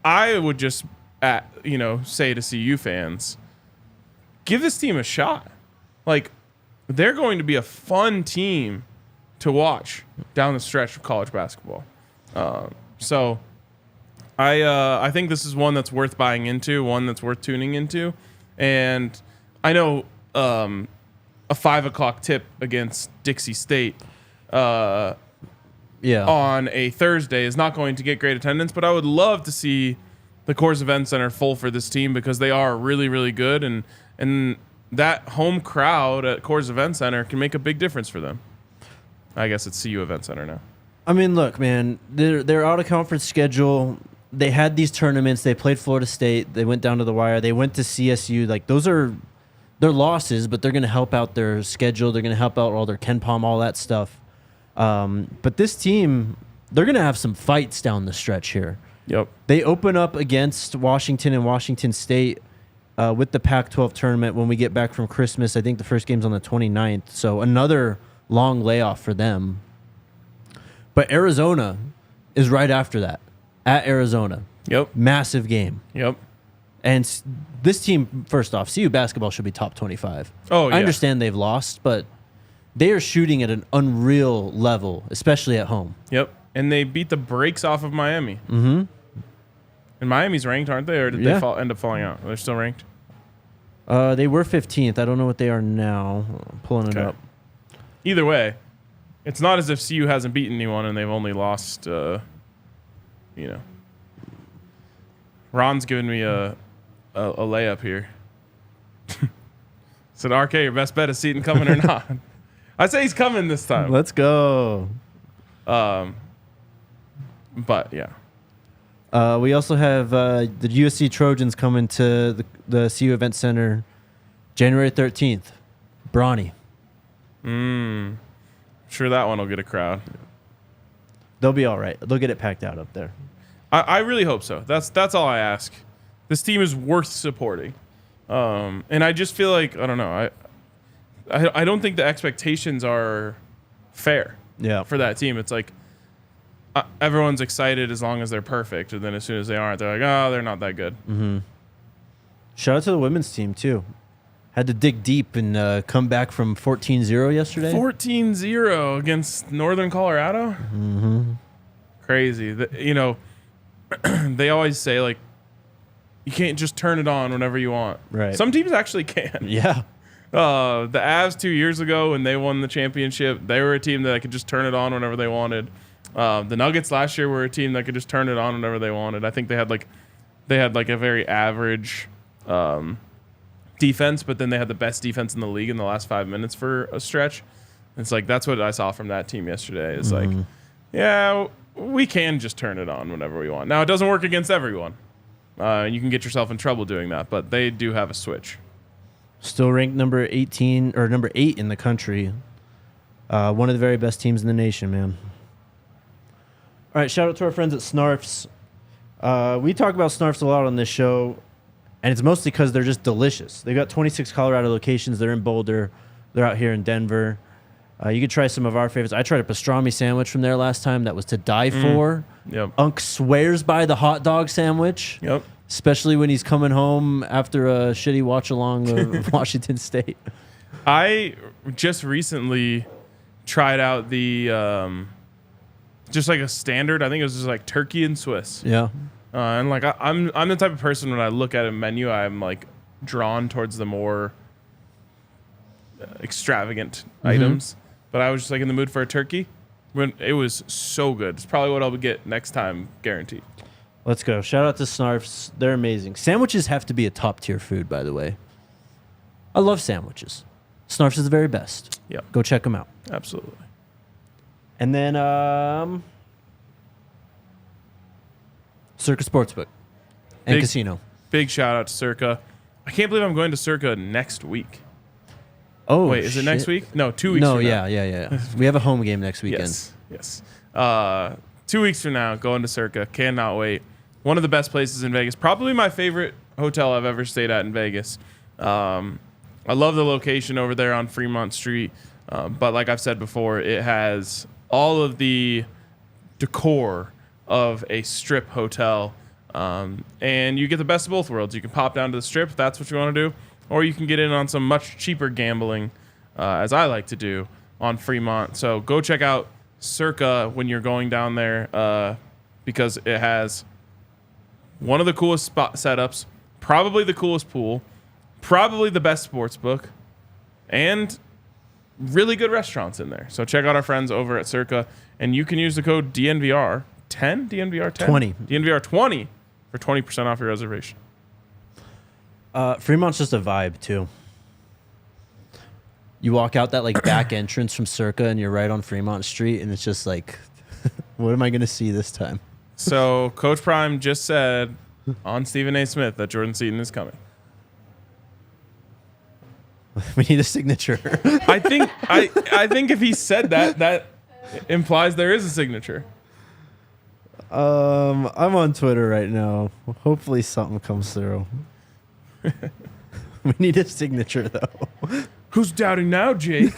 I would just, say to CU fans, give this team a shot. Like, they're going to be a fun team to watch down the stretch of college basketball. So I think this is one that's worth buying into, one that's worth tuning into. And I know a 5 o'clock tip against Dixie State on a Thursday is not going to get great attendance, but I would love to see the Coors Event Center full for this team because they are really, really good, and that home crowd at Coors Event Center can make a big difference for them. I guess it's CU Event Center now. I mean, look, man, they're out of conference schedule. They had these tournaments. They played Florida State. They went down to the wire. They went to CSU. Like, those are their losses, but they're going to help out their schedule. They're going to help out all their Ken Palm, all that stuff. But this team, they're going to have some fights down the stretch here. Yep. They open up against Washington and Washington State with the Pac-12 tournament when we get back from Christmas. I think the first game's on the 29th, so another long layoff for them. But Arizona is right after that, at Arizona. Yep. Massive game. Yep. And this team, first off, CU basketball should be top 25. Oh, yeah. I understand they've lost, but they are shooting at an unreal level, especially at home. Yep. And they beat the brakes off of Miami. Mm-hmm. And Miami's ranked, aren't they? Or did they end up falling out? They're still ranked? They were 15th. I don't know what they are now. I'm pulling it up. Either way, it's not as if CU hasn't beaten anyone and they've only lost, Ron's giving me a layup here. Said, RK, your best bet is Seaton coming or not? I say he's coming this time. Let's go. But, yeah. We also have the USC Trojans coming to the CU Event Center January 13th. Brawny. Sure that one will get a crowd. They'll be all right. They'll get it packed out up there. I really hope so. That's all I ask. This team is worth supporting. And I just feel like, I don't know, I don't think the expectations are fair for that team. It's like everyone's excited as long as they're perfect, and then as soon as they aren't, they're like, oh, they're not that good. Mm-hmm. Shout out to the women's team, too. Had to dig deep and come back from 14-0 yesterday. 14-0 against Northern Colorado? Mm-hmm. Crazy. They always say, like, you can't just turn it on whenever you want. Right. Some teams actually can. Yeah. The Avs 2 years ago when they won the championship, they were a team that could just turn it on whenever they wanted. The Nuggets last year were a team that could just turn it on whenever they wanted. I think they had a very average defense, but then they had the best defense in the league in the last 5 minutes for a stretch. It's like that's what I saw from that team yesterday. It's like, yeah, we can just turn it on whenever we want. Now it doesn't work against everyone. You can get yourself in trouble doing that, but they do have a switch. Still ranked number 18 or number 8 in the country. One of the very best teams in the nation, man. All right, shout out to our friends at Snarfs. We talk about Snarfs a lot on this show, and it's mostly because they're just delicious. They've got 26 Colorado locations. They're in Boulder. They're out here in Denver. You could try some of our favorites. I tried a pastrami sandwich from there last time. That was to die for. Yep. Unk swears by the hot dog sandwich. Yep. Especially when he's coming home after a shitty watch-along of Washington State. I just recently tried out the just like a standard. I think it was just like turkey and Swiss. Yeah. And like I'm the type of person when I look at a menu, I'm like drawn towards the more extravagant items. But I was just like in the mood for a turkey. When it was so good. It's probably what I'll get next time, guaranteed. Let's go. Shout out to Snarfs. They're amazing. Sandwiches have to be a top-tier food, by the way. I love sandwiches. Snarfs is the very best. Yeah. Go check them out. Absolutely. And then Circa Sportsbook and Casino. Big shout out to Circa. I can't believe I'm going to Circa next week. Oh, wait, is it next week? No, 2 weeks from now. Yeah. We have a home game next weekend. Yes. 2 weeks from now, going to Circa. Cannot wait. One of the best places in Vegas. Probably my favorite hotel I've ever stayed at in Vegas. I love the location over there on Fremont Street. But like I've said before, it has all of the decor of a strip hotel. And you get the best of both worlds. You can pop down to the strip if that's what you want to do. Or you can get in on some much cheaper gambling, as I like to do, on Fremont. So go check out Circa when you're going down there because it has one of the coolest spot setups, probably the coolest pool, probably the best sports book, and really good restaurants in there. So check out our friends over at Circa, and you can use the code DNVR10, DNVR10? 20. DNVR20 for 20% off your reservation. Fremont's just a vibe, too. You walk out that like back entrance from Circa, and you're right on Fremont Street, and it's just like, what am I going to see this time? So Coach Prime just said on Stephen A. Smith that Jordan Seaton is coming. We need a signature. I think if he said that, that implies there is a signature. I'm on Twitter right now. Hopefully something comes through. We need a signature, though. Who's doubting now, Jake?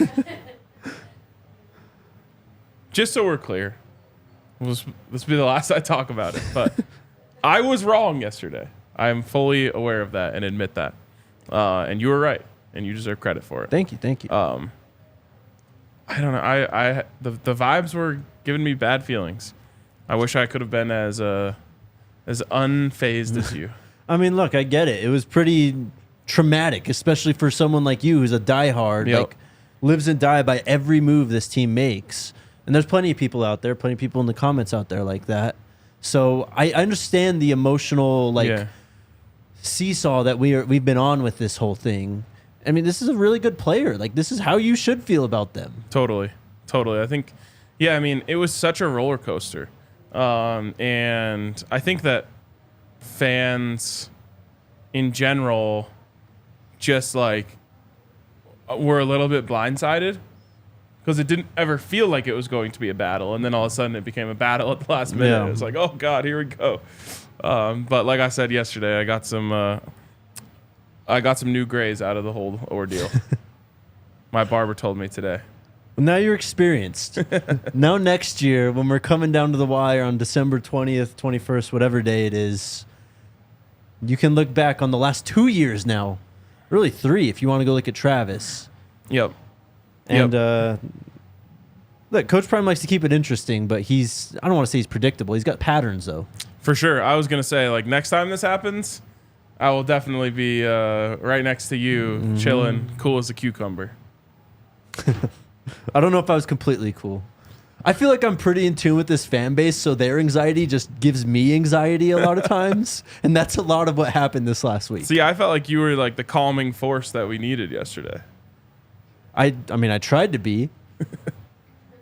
Just so we're clear, this will be the last I talk about it, but I was wrong yesterday. I am fully aware of that and admit that. And you were right, and you deserve credit for it. Thank you. I don't know. The vibes were giving me bad feelings. I wish I could have been as as unfazed as you. I mean, look, I get it. It was pretty traumatic, especially for someone like you who's a diehard, Yep. like lives and die by every move this team makes. And there's plenty of people out there, plenty of people in the comments out there like that. So I understand the emotional seesaw that we've been on with this whole thing. I mean, this is a really good player. Like, this is how you should feel about them. Totally. I think, I mean, it was such a roller coaster. And I think that fans in general just like were a little bit blindsided because it didn't ever feel like it was going to be a battle. And then all of a sudden it became a battle at the last minute. Yeah. It was like, oh God, here we go. But like I said yesterday, I got some new grays out of the whole ordeal. My barber told me today. Well, now you're experienced. Now next year, when we're coming down to the wire on December 20th, 21st, whatever day it is, you can look back on the last 2 years now. Really 3 if you want to go look at Travis. Yep. And look, Coach Prime likes to keep it interesting, but I don't want to say he's predictable. He's got patterns, though. For sure. I was going to say, like, next time this happens, I will definitely be right next to you, chilling, cool as a cucumber. I don't know if I was completely cool. I feel like I'm pretty in tune with this fan base, so their anxiety just gives me anxiety a lot of times, and that's a lot of what happened this last week. See, I felt like you were like the calming force that we needed yesterday. I mean, I tried to be.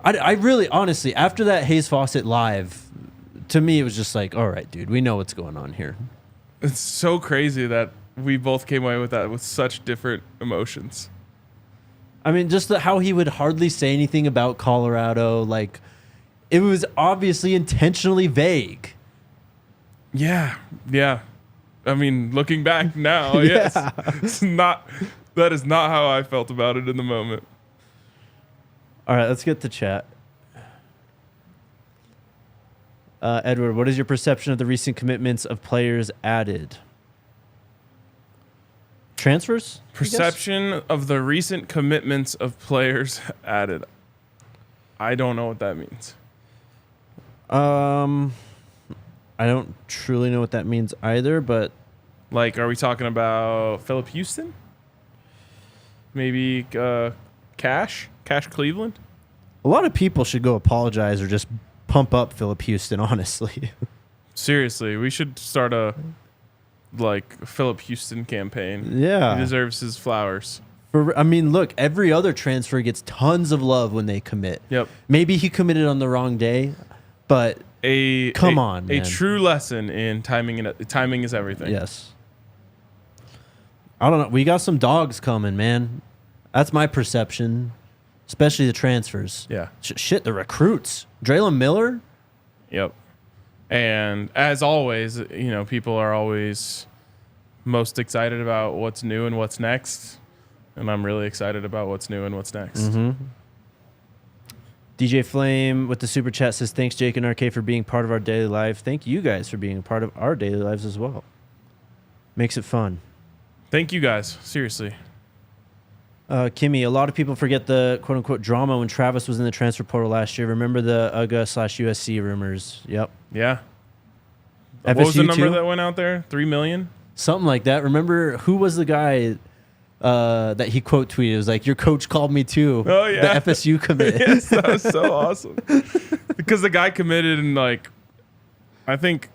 I really, honestly, after that Hayes Fawcett live, to me, it was just like, all right, dude, we know what's going on here. It's so crazy that we both came away with that with such different emotions. I mean, just how he would hardly say anything about Colorado. Like, it was obviously intentionally vague. Yeah. I mean, looking back now, yes. That is not how I felt about it in the moment. All right, let's get to chat. Edward, what is your perception of the recent commitments of players added? Transfers? Perception of the recent commitments of players added. I don't know what that means. I don't truly know what that means either, but Like, are we talking about Philip Houston? Maybe Cash Cleveland? a lot of people should go apologize or just pump up Philip Houston, honestly. Seriously, we should start a Philip Houston campaign. Yeah. He deserves his flowers. I mean, look, every other transfer gets tons of love when they commit. Yep. Maybe he committed on the wrong day, but come on, man. A true lesson in timing is everything. Yes. I don't know. We got some dogs coming, man. That's my perception, especially the transfers. Yeah. Shit, the recruits. Draylon Miller? Yep. And as always, people are always most excited about what's new and what's next. And I'm really excited about what's new and what's next. Mm-hmm. DJ Flame with the super chat says, thanks, Jake and RK, for being part of our daily life. Thank you guys for being a part of our daily lives as well. Makes it fun. Thank you guys. Seriously. Kimmy, a lot of people forget the quote-unquote drama when Travis was in the transfer portal last year. Remember the UGA/USC rumors? Yep. Yeah. FSU What was the number too? that went out there? 3 million? Something like that. Remember, who was the guy that he quote tweeted? It was like, your coach called me too. Oh, yeah. The FSU commit. Yes, that was so awesome. Because the guy committed and I think...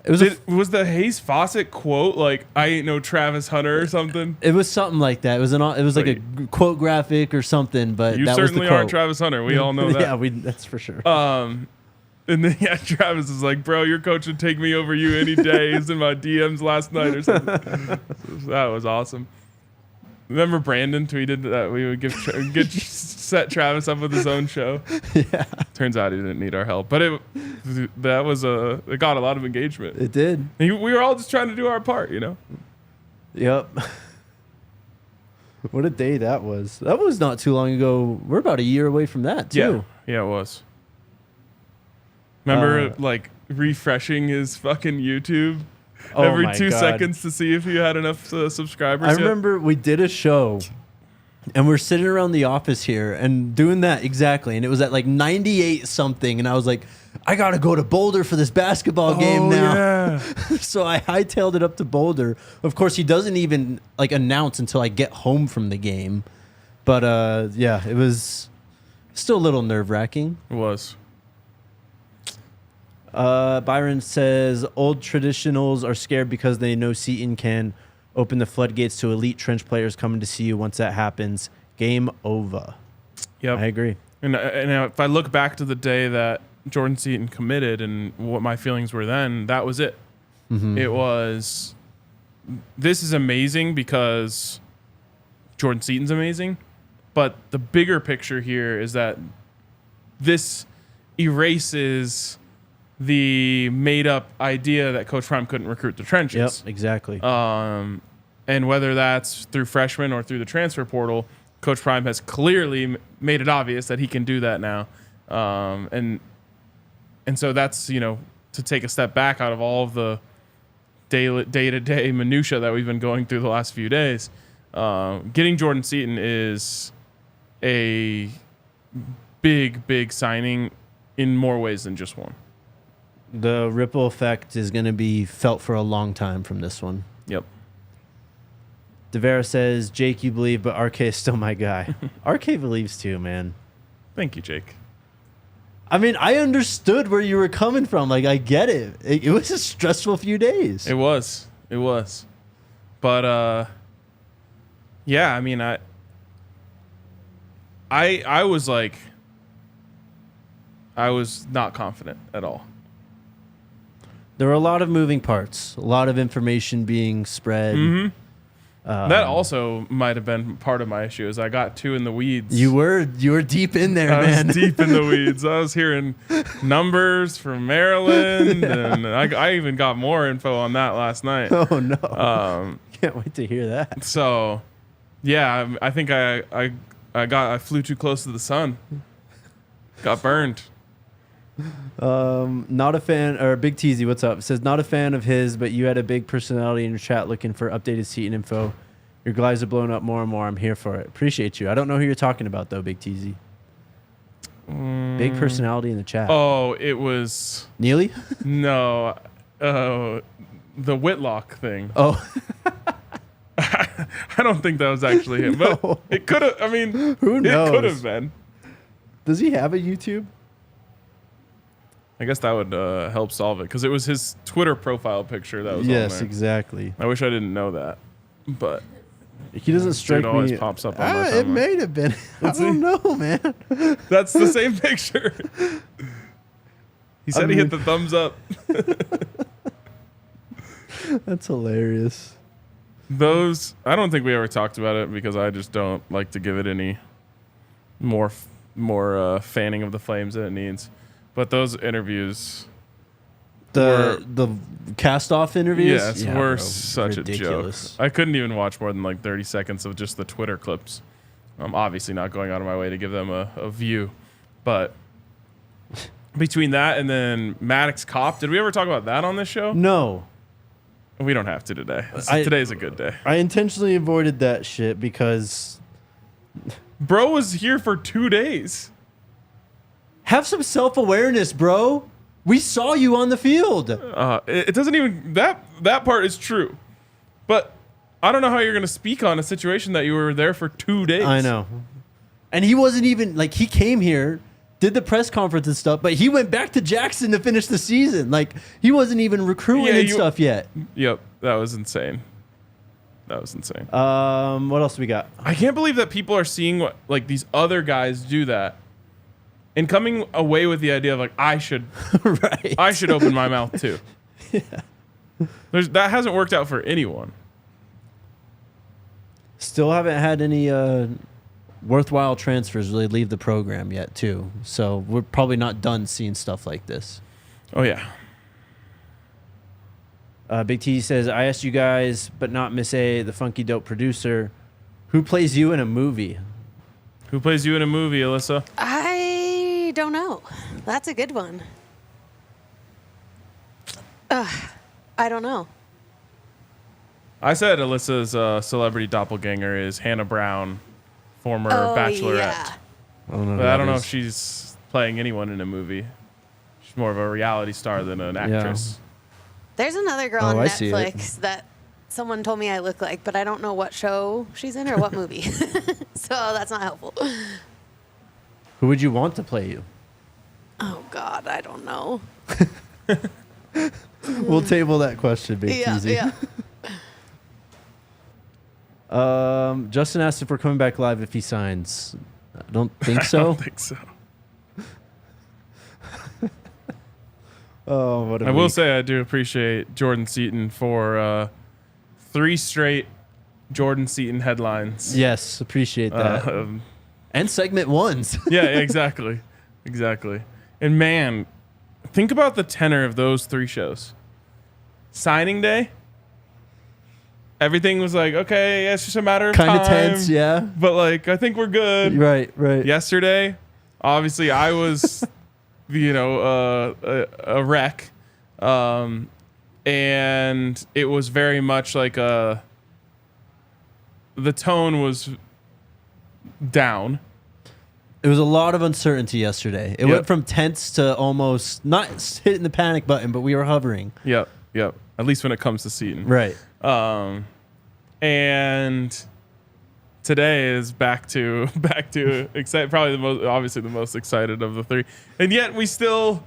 was the Hayes Fawcett quote I ain't no Travis Hunter or something? It was something like that. It was like a quote graphic or something, but You that was the certainly quote. aren't Travis Hunter. We all know that. Yeah, that's for sure. And then Travis is like, bro, your coach would take me over you any day. He's in my DMs last night or something. That was awesome. Remember Brandon tweeted that we would set Travis up with his own show? Yeah. Turns out he didn't need our help, but it got a lot of engagement. It did. We were all just trying to do our part, Yep. What a day that was. That was not too long ago. We're about a year away from that, too. Yeah, it was. Remember, refreshing his fucking YouTube every 2 seconds to see if he had enough subscribers. I remember we did a show, and we're sitting around the office here and doing that exactly, and it was at 98 something, and I was like, I got to go to Boulder for this basketball game now. Yeah. So I hightailed it up to Boulder. Of course, he doesn't even like announce until I get home from the game. But yeah, it was still a little nerve-wracking. It was. Byron says old traditionals are scared because they know Seaton can open the floodgates to elite trench players coming to CU. Once that happens, game over. Yep. I agree. And if I look back to the day that Jordan Seaton committed and what my feelings were then, that was it. Mm-hmm. It was, this is amazing because Jordan Seaton's amazing, but the bigger picture here is that this erases the made-up idea that Coach Prime couldn't recruit the trenches. Yep, exactly. And whether that's through freshmen or through the transfer portal, Coach Prime has clearly made it obvious that he can do that now. And so that's, to take a step back out of all of the day-to-day minutia that we've been going through the last few days. Getting Jordan Seaton is a big, big signing in more ways than just one. The ripple effect is going to be felt for a long time from this one. Yep. Devera says, Jake, you believe, but RK is still my guy. RK believes too, man. Thank you, Jake. I mean, I understood where you were coming from. Like, I get it. It was a stressful few days. It was. But, yeah, I mean, I was like, I was not confident at all. There were a lot of moving parts, a lot of information being spread. Mm-hmm. That also might have been part of my issue, is I got too in the weeds. You were deep in there, man. I was deep in the weeds. I was hearing numbers from Maryland, and I even got more info on that last night. Oh no! Can't wait to hear that. So, yeah, I think I flew too close to the sun. Got burned. Not a fan, or Big Teasy, what's up? Says not a fan of his, but you had a big personality in your chat looking for updated Seaton info. Your guys are blowing up more and more. I'm here for it. Appreciate you. I don't know who you're talking about though, Big Teasy. Big personality in the chat. Oh, it was Neely? No, the Whitlock thing. Oh, I don't think that was actually him, No. but it could have. I mean, Who knows? It could have been. does he have a YouTube? I guess that would help solve it, because it was his Twitter profile picture that was on Yes, there. exactly. I wish I didn't know that, but He doesn't strike it always me. pops up on my It timeline. may have been. I Let's don't see. know, man. That's the same picture. He said he hit the thumbs up. That's hilarious. Those, I don't think we ever talked about it, because I just don't like to give it any more fanning of the flames than it needs. But those interviews, The cast-off interviews? yes, Yeah, were bro. such Ridiculous. a joke. I couldn't even watch more than like 30 seconds of just the Twitter clips. I'm obviously not going out of my way to give them a view. But between that and then Maddox Cop, did we ever talk about that on this show? No. We don't have to today. I- Today's a good day. I intentionally avoided that shit because Bro was here for 2 days. have some self-awareness, bro. We saw you on the field. It doesn't even, that part is true. But I don't know how you're going to speak on a situation that you were there for 2 days. I know. And he wasn't even, like, he came here, did the press conference and stuff, but he went back to Jackson to finish the season. Like, he wasn't even recruiting and stuff yet. Yep, that was insane. What else do we got? I can't believe that people are seeing what, like, these other guys do that and coming away with the idea of, like, I should Right. open my mouth too. That hasn't worked out for anyone. Still haven't had any worthwhile transfers really leave the program yet, too. So we're probably not done seeing stuff like this. Oh yeah. Big T says, I asked you guys, but not Miss A, the funky dope producer, who plays you in a movie? Who plays you in a movie, Alyssa? I don't know. That's a good one. I don't know. I said Alyssa's celebrity doppelganger is Hannah Brown, former Bachelorette. Yeah. But I don't know if she's playing anyone in a movie. She's She's more of a reality star than an actress. There's another girl Oh, on I see it. Netflix that someone told me I look like, but I don't know what show she's in or what movie. So that's not helpful. Who would you want to play you? Oh, God, I don't know. We'll table that question, Big Yeah, Teasy. yeah. Justin asked if we're coming back live if he signs. I don't think I so. don't think so. Oh, what a I will week. say I do appreciate Jordan Seaton for 3 straight Jordan Seaton headlines. Yes, appreciate that. And segment ones. Yeah, exactly. Exactly. And man, think about the tenor of those 3 shows. Signing day, everything was like, okay, yeah, it's just a matter of Kind time. of tense, yeah. But like, I think we're good. Right. Yesterday, obviously, I was, a wreck. And it was very much like the tone was down. It was a lot of uncertainty yesterday. It Yep. went from tense to almost not hitting the panic button, but we were hovering. Yep. At least when it comes to Seaton. Right. And today is back to excited. Probably the most excited of the 3, and yet we still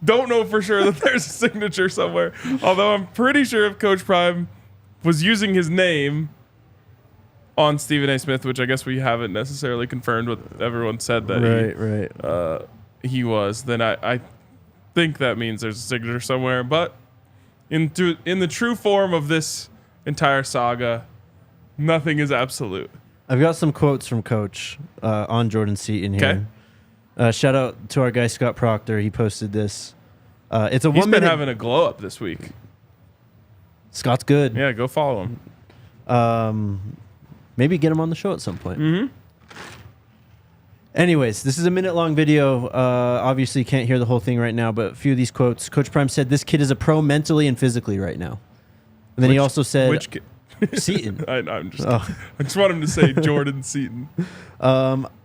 don't know for sure that there's a signature somewhere. Although I'm pretty sure if Coach Prime was using his name on Stephen A. Smith, which I guess we haven't necessarily confirmed what everyone said that Right. he was, then I think that means there's a signature somewhere. But in the true form of this entire saga, nothing is absolute. I've got some quotes from Coach on Jordan Seaton here. Shout out to our guy Scott Proctor. He posted this. It's a He's 1 been minute. having a glow up this week. Scott's good. Yeah, go follow him. Maybe get him on the show at some point. Mm-hmm. Anyways, this is a minute-long video. Obviously, you can't hear the whole thing right now, but a few of these quotes. Coach Prime said, "This kid is a pro mentally and physically right now." And then he also said, Which kid? Seaton. I'm just. Oh. I just want him to say Jordan Seaton.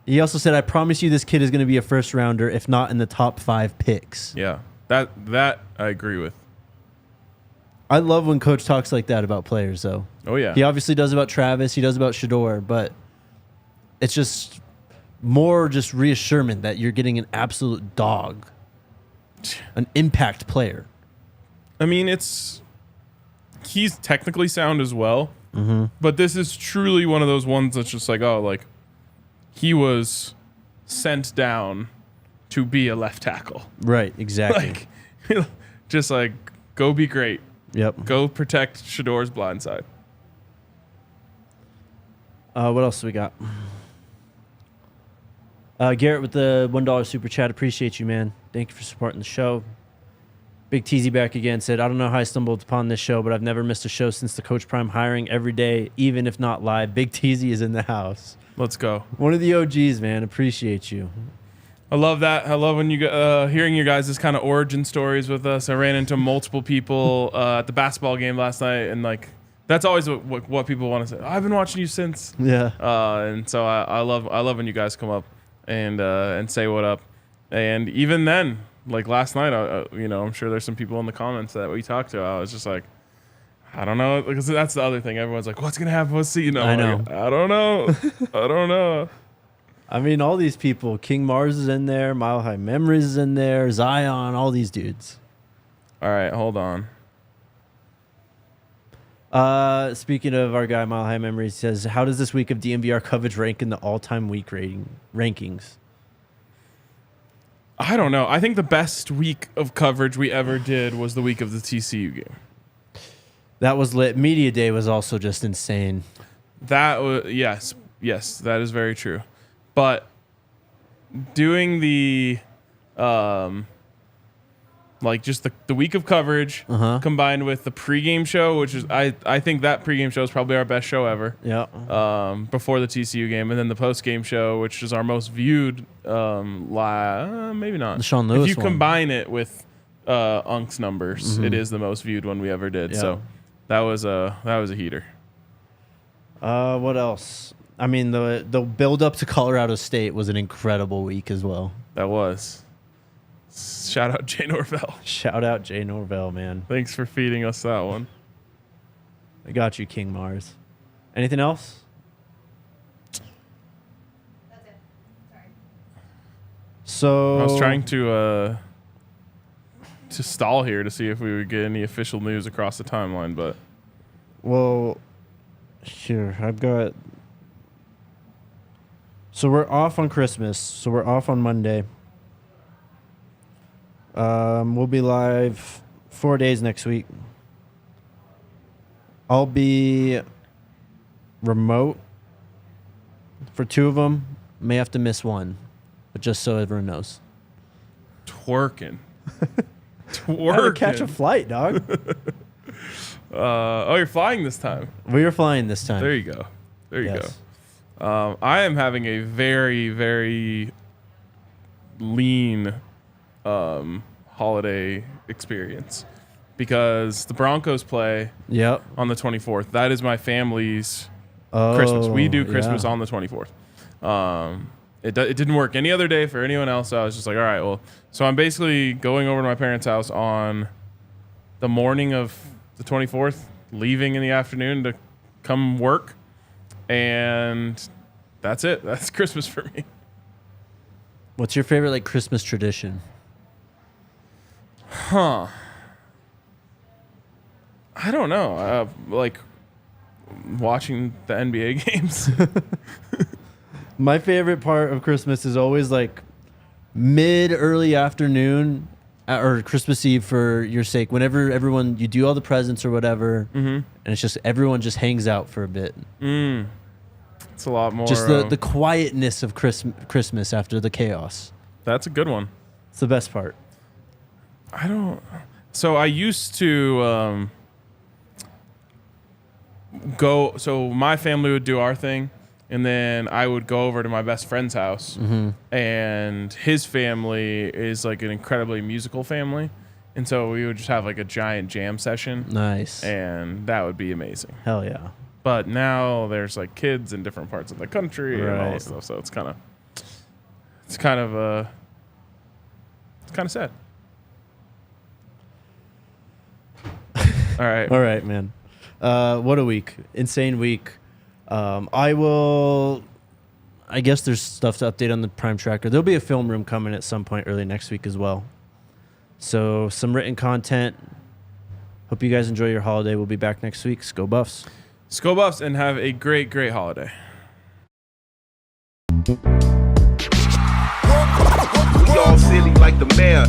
He also said, "I promise you this kid is going to be a first-rounder, if not in the top 5 picks." Yeah, that I agree with. I love when Coach talks like that about players, though. Oh yeah. He obviously does about Travis. He does about Shador, but it's just more just reassurance that you're getting an absolute dog, an impact player. I mean, he's technically sound as well, but this is truly one of those ones that's just like, oh, like he was sent down to be a left tackle. Right, exactly. Like, just like, go be great. Yep. Go protect Shador's blind side. What else do we got? Garrett with the $1 super chat. Appreciate you, man. Thank you for supporting the show. Big Teasy back again said, "I don't know how I stumbled upon this show, but I've never missed a show since the Coach Prime hiring every day, even if not live." Big Teasy is in the house. Let's go. One of the OGs, man. Appreciate you. I love that. I love when you hearing your guys' kind of origin stories with us. I ran into multiple people at the basketball game last night, and like that's always what people want to say. I've been watching you since. Yeah. And so I love when you guys come up and say what up. And even then, like last night, I'm sure there's some people in the comments that we talked to. I was just like, I don't know, because that's the other thing. Everyone's like, what's gonna happen with Seaton? I know. Like, I don't know. I don't know. I mean, all these people. King Mars is in there. Mile High Memories is in there. Zion. All these dudes. All right, hold on. Speaking of our guy Mile High Memories, says, "How does this week of DNVR coverage rank in the all-time week rankings?" I don't know. I think the best week of coverage we ever did was the week of the TCU game. That was lit. Media Day was also just insane. That was yes, that is very true. But doing the like just the week of coverage combined with the pregame show, which is I think that pregame show is probably our best show ever. Yeah. Before the TCU game, and then the postgame show, which is our most viewed. Maybe not. The Sean Lewis If you one. combine it with Unk's numbers, it is the most viewed one we ever did. Yeah. So that was a heater. What else? I mean, the build up to Colorado State was an incredible week as well. That was Shout out Jay Norvell. Shout out Jay Norvell, man. Thanks for feeding us that one. I got you, King Mars. Anything else? That's it. Sorry. So I was trying to stall here to see if we would get any official news across the timeline, but well, here I've got. So we're off on Christmas. So we're off on Monday. We'll be live 4 days next week. I'll be remote for 2 of them. May have to miss one, but just so everyone knows. twerking. Gotta catch a flight, dog. You're flying this time. We are flying this time. There you go. There you Yes. go. I am having a very, very lean holiday experience because the Broncos play Yep. on the 24th. That is my family's Oh, Christmas. We do Christmas yeah. on the 24th. It didn't work any other day for anyone else. So I was just like, all right, well, so I'm basically going over to my parents' house on the morning of the 24th, leaving in the afternoon to come work. And that's it. That's Christmas for me. What's your favorite like Christmas tradition? I don't know. Like watching the NBA games. My favorite part of Christmas is always like early afternoon or Christmas Eve for your sake. Whenever you do all the presents or whatever, and it's just everyone just hangs out for a bit. It's a lot more. Just the quietness of Christmas after the chaos. That's a good one. It's the best part. So I used to go. So my family would do our thing, and then I would go over to my best friend's house, and his family is like an incredibly musical family, and so we would just have like a giant jam session. Nice. And that would be amazing. Hell yeah. But now there's like kids in different parts of the country and all Right. that stuff, so it's kind of sad. All right. All right, man. What a week. Insane week. I guess there's stuff to update on the Prime Tracker. There'll be a film room coming at some point early next week as well. So some written content. Hope you guys enjoy your holiday. We'll be back next week. Go Buffs. Go Buffs and have a great, great holiday. We all silly like the mayor.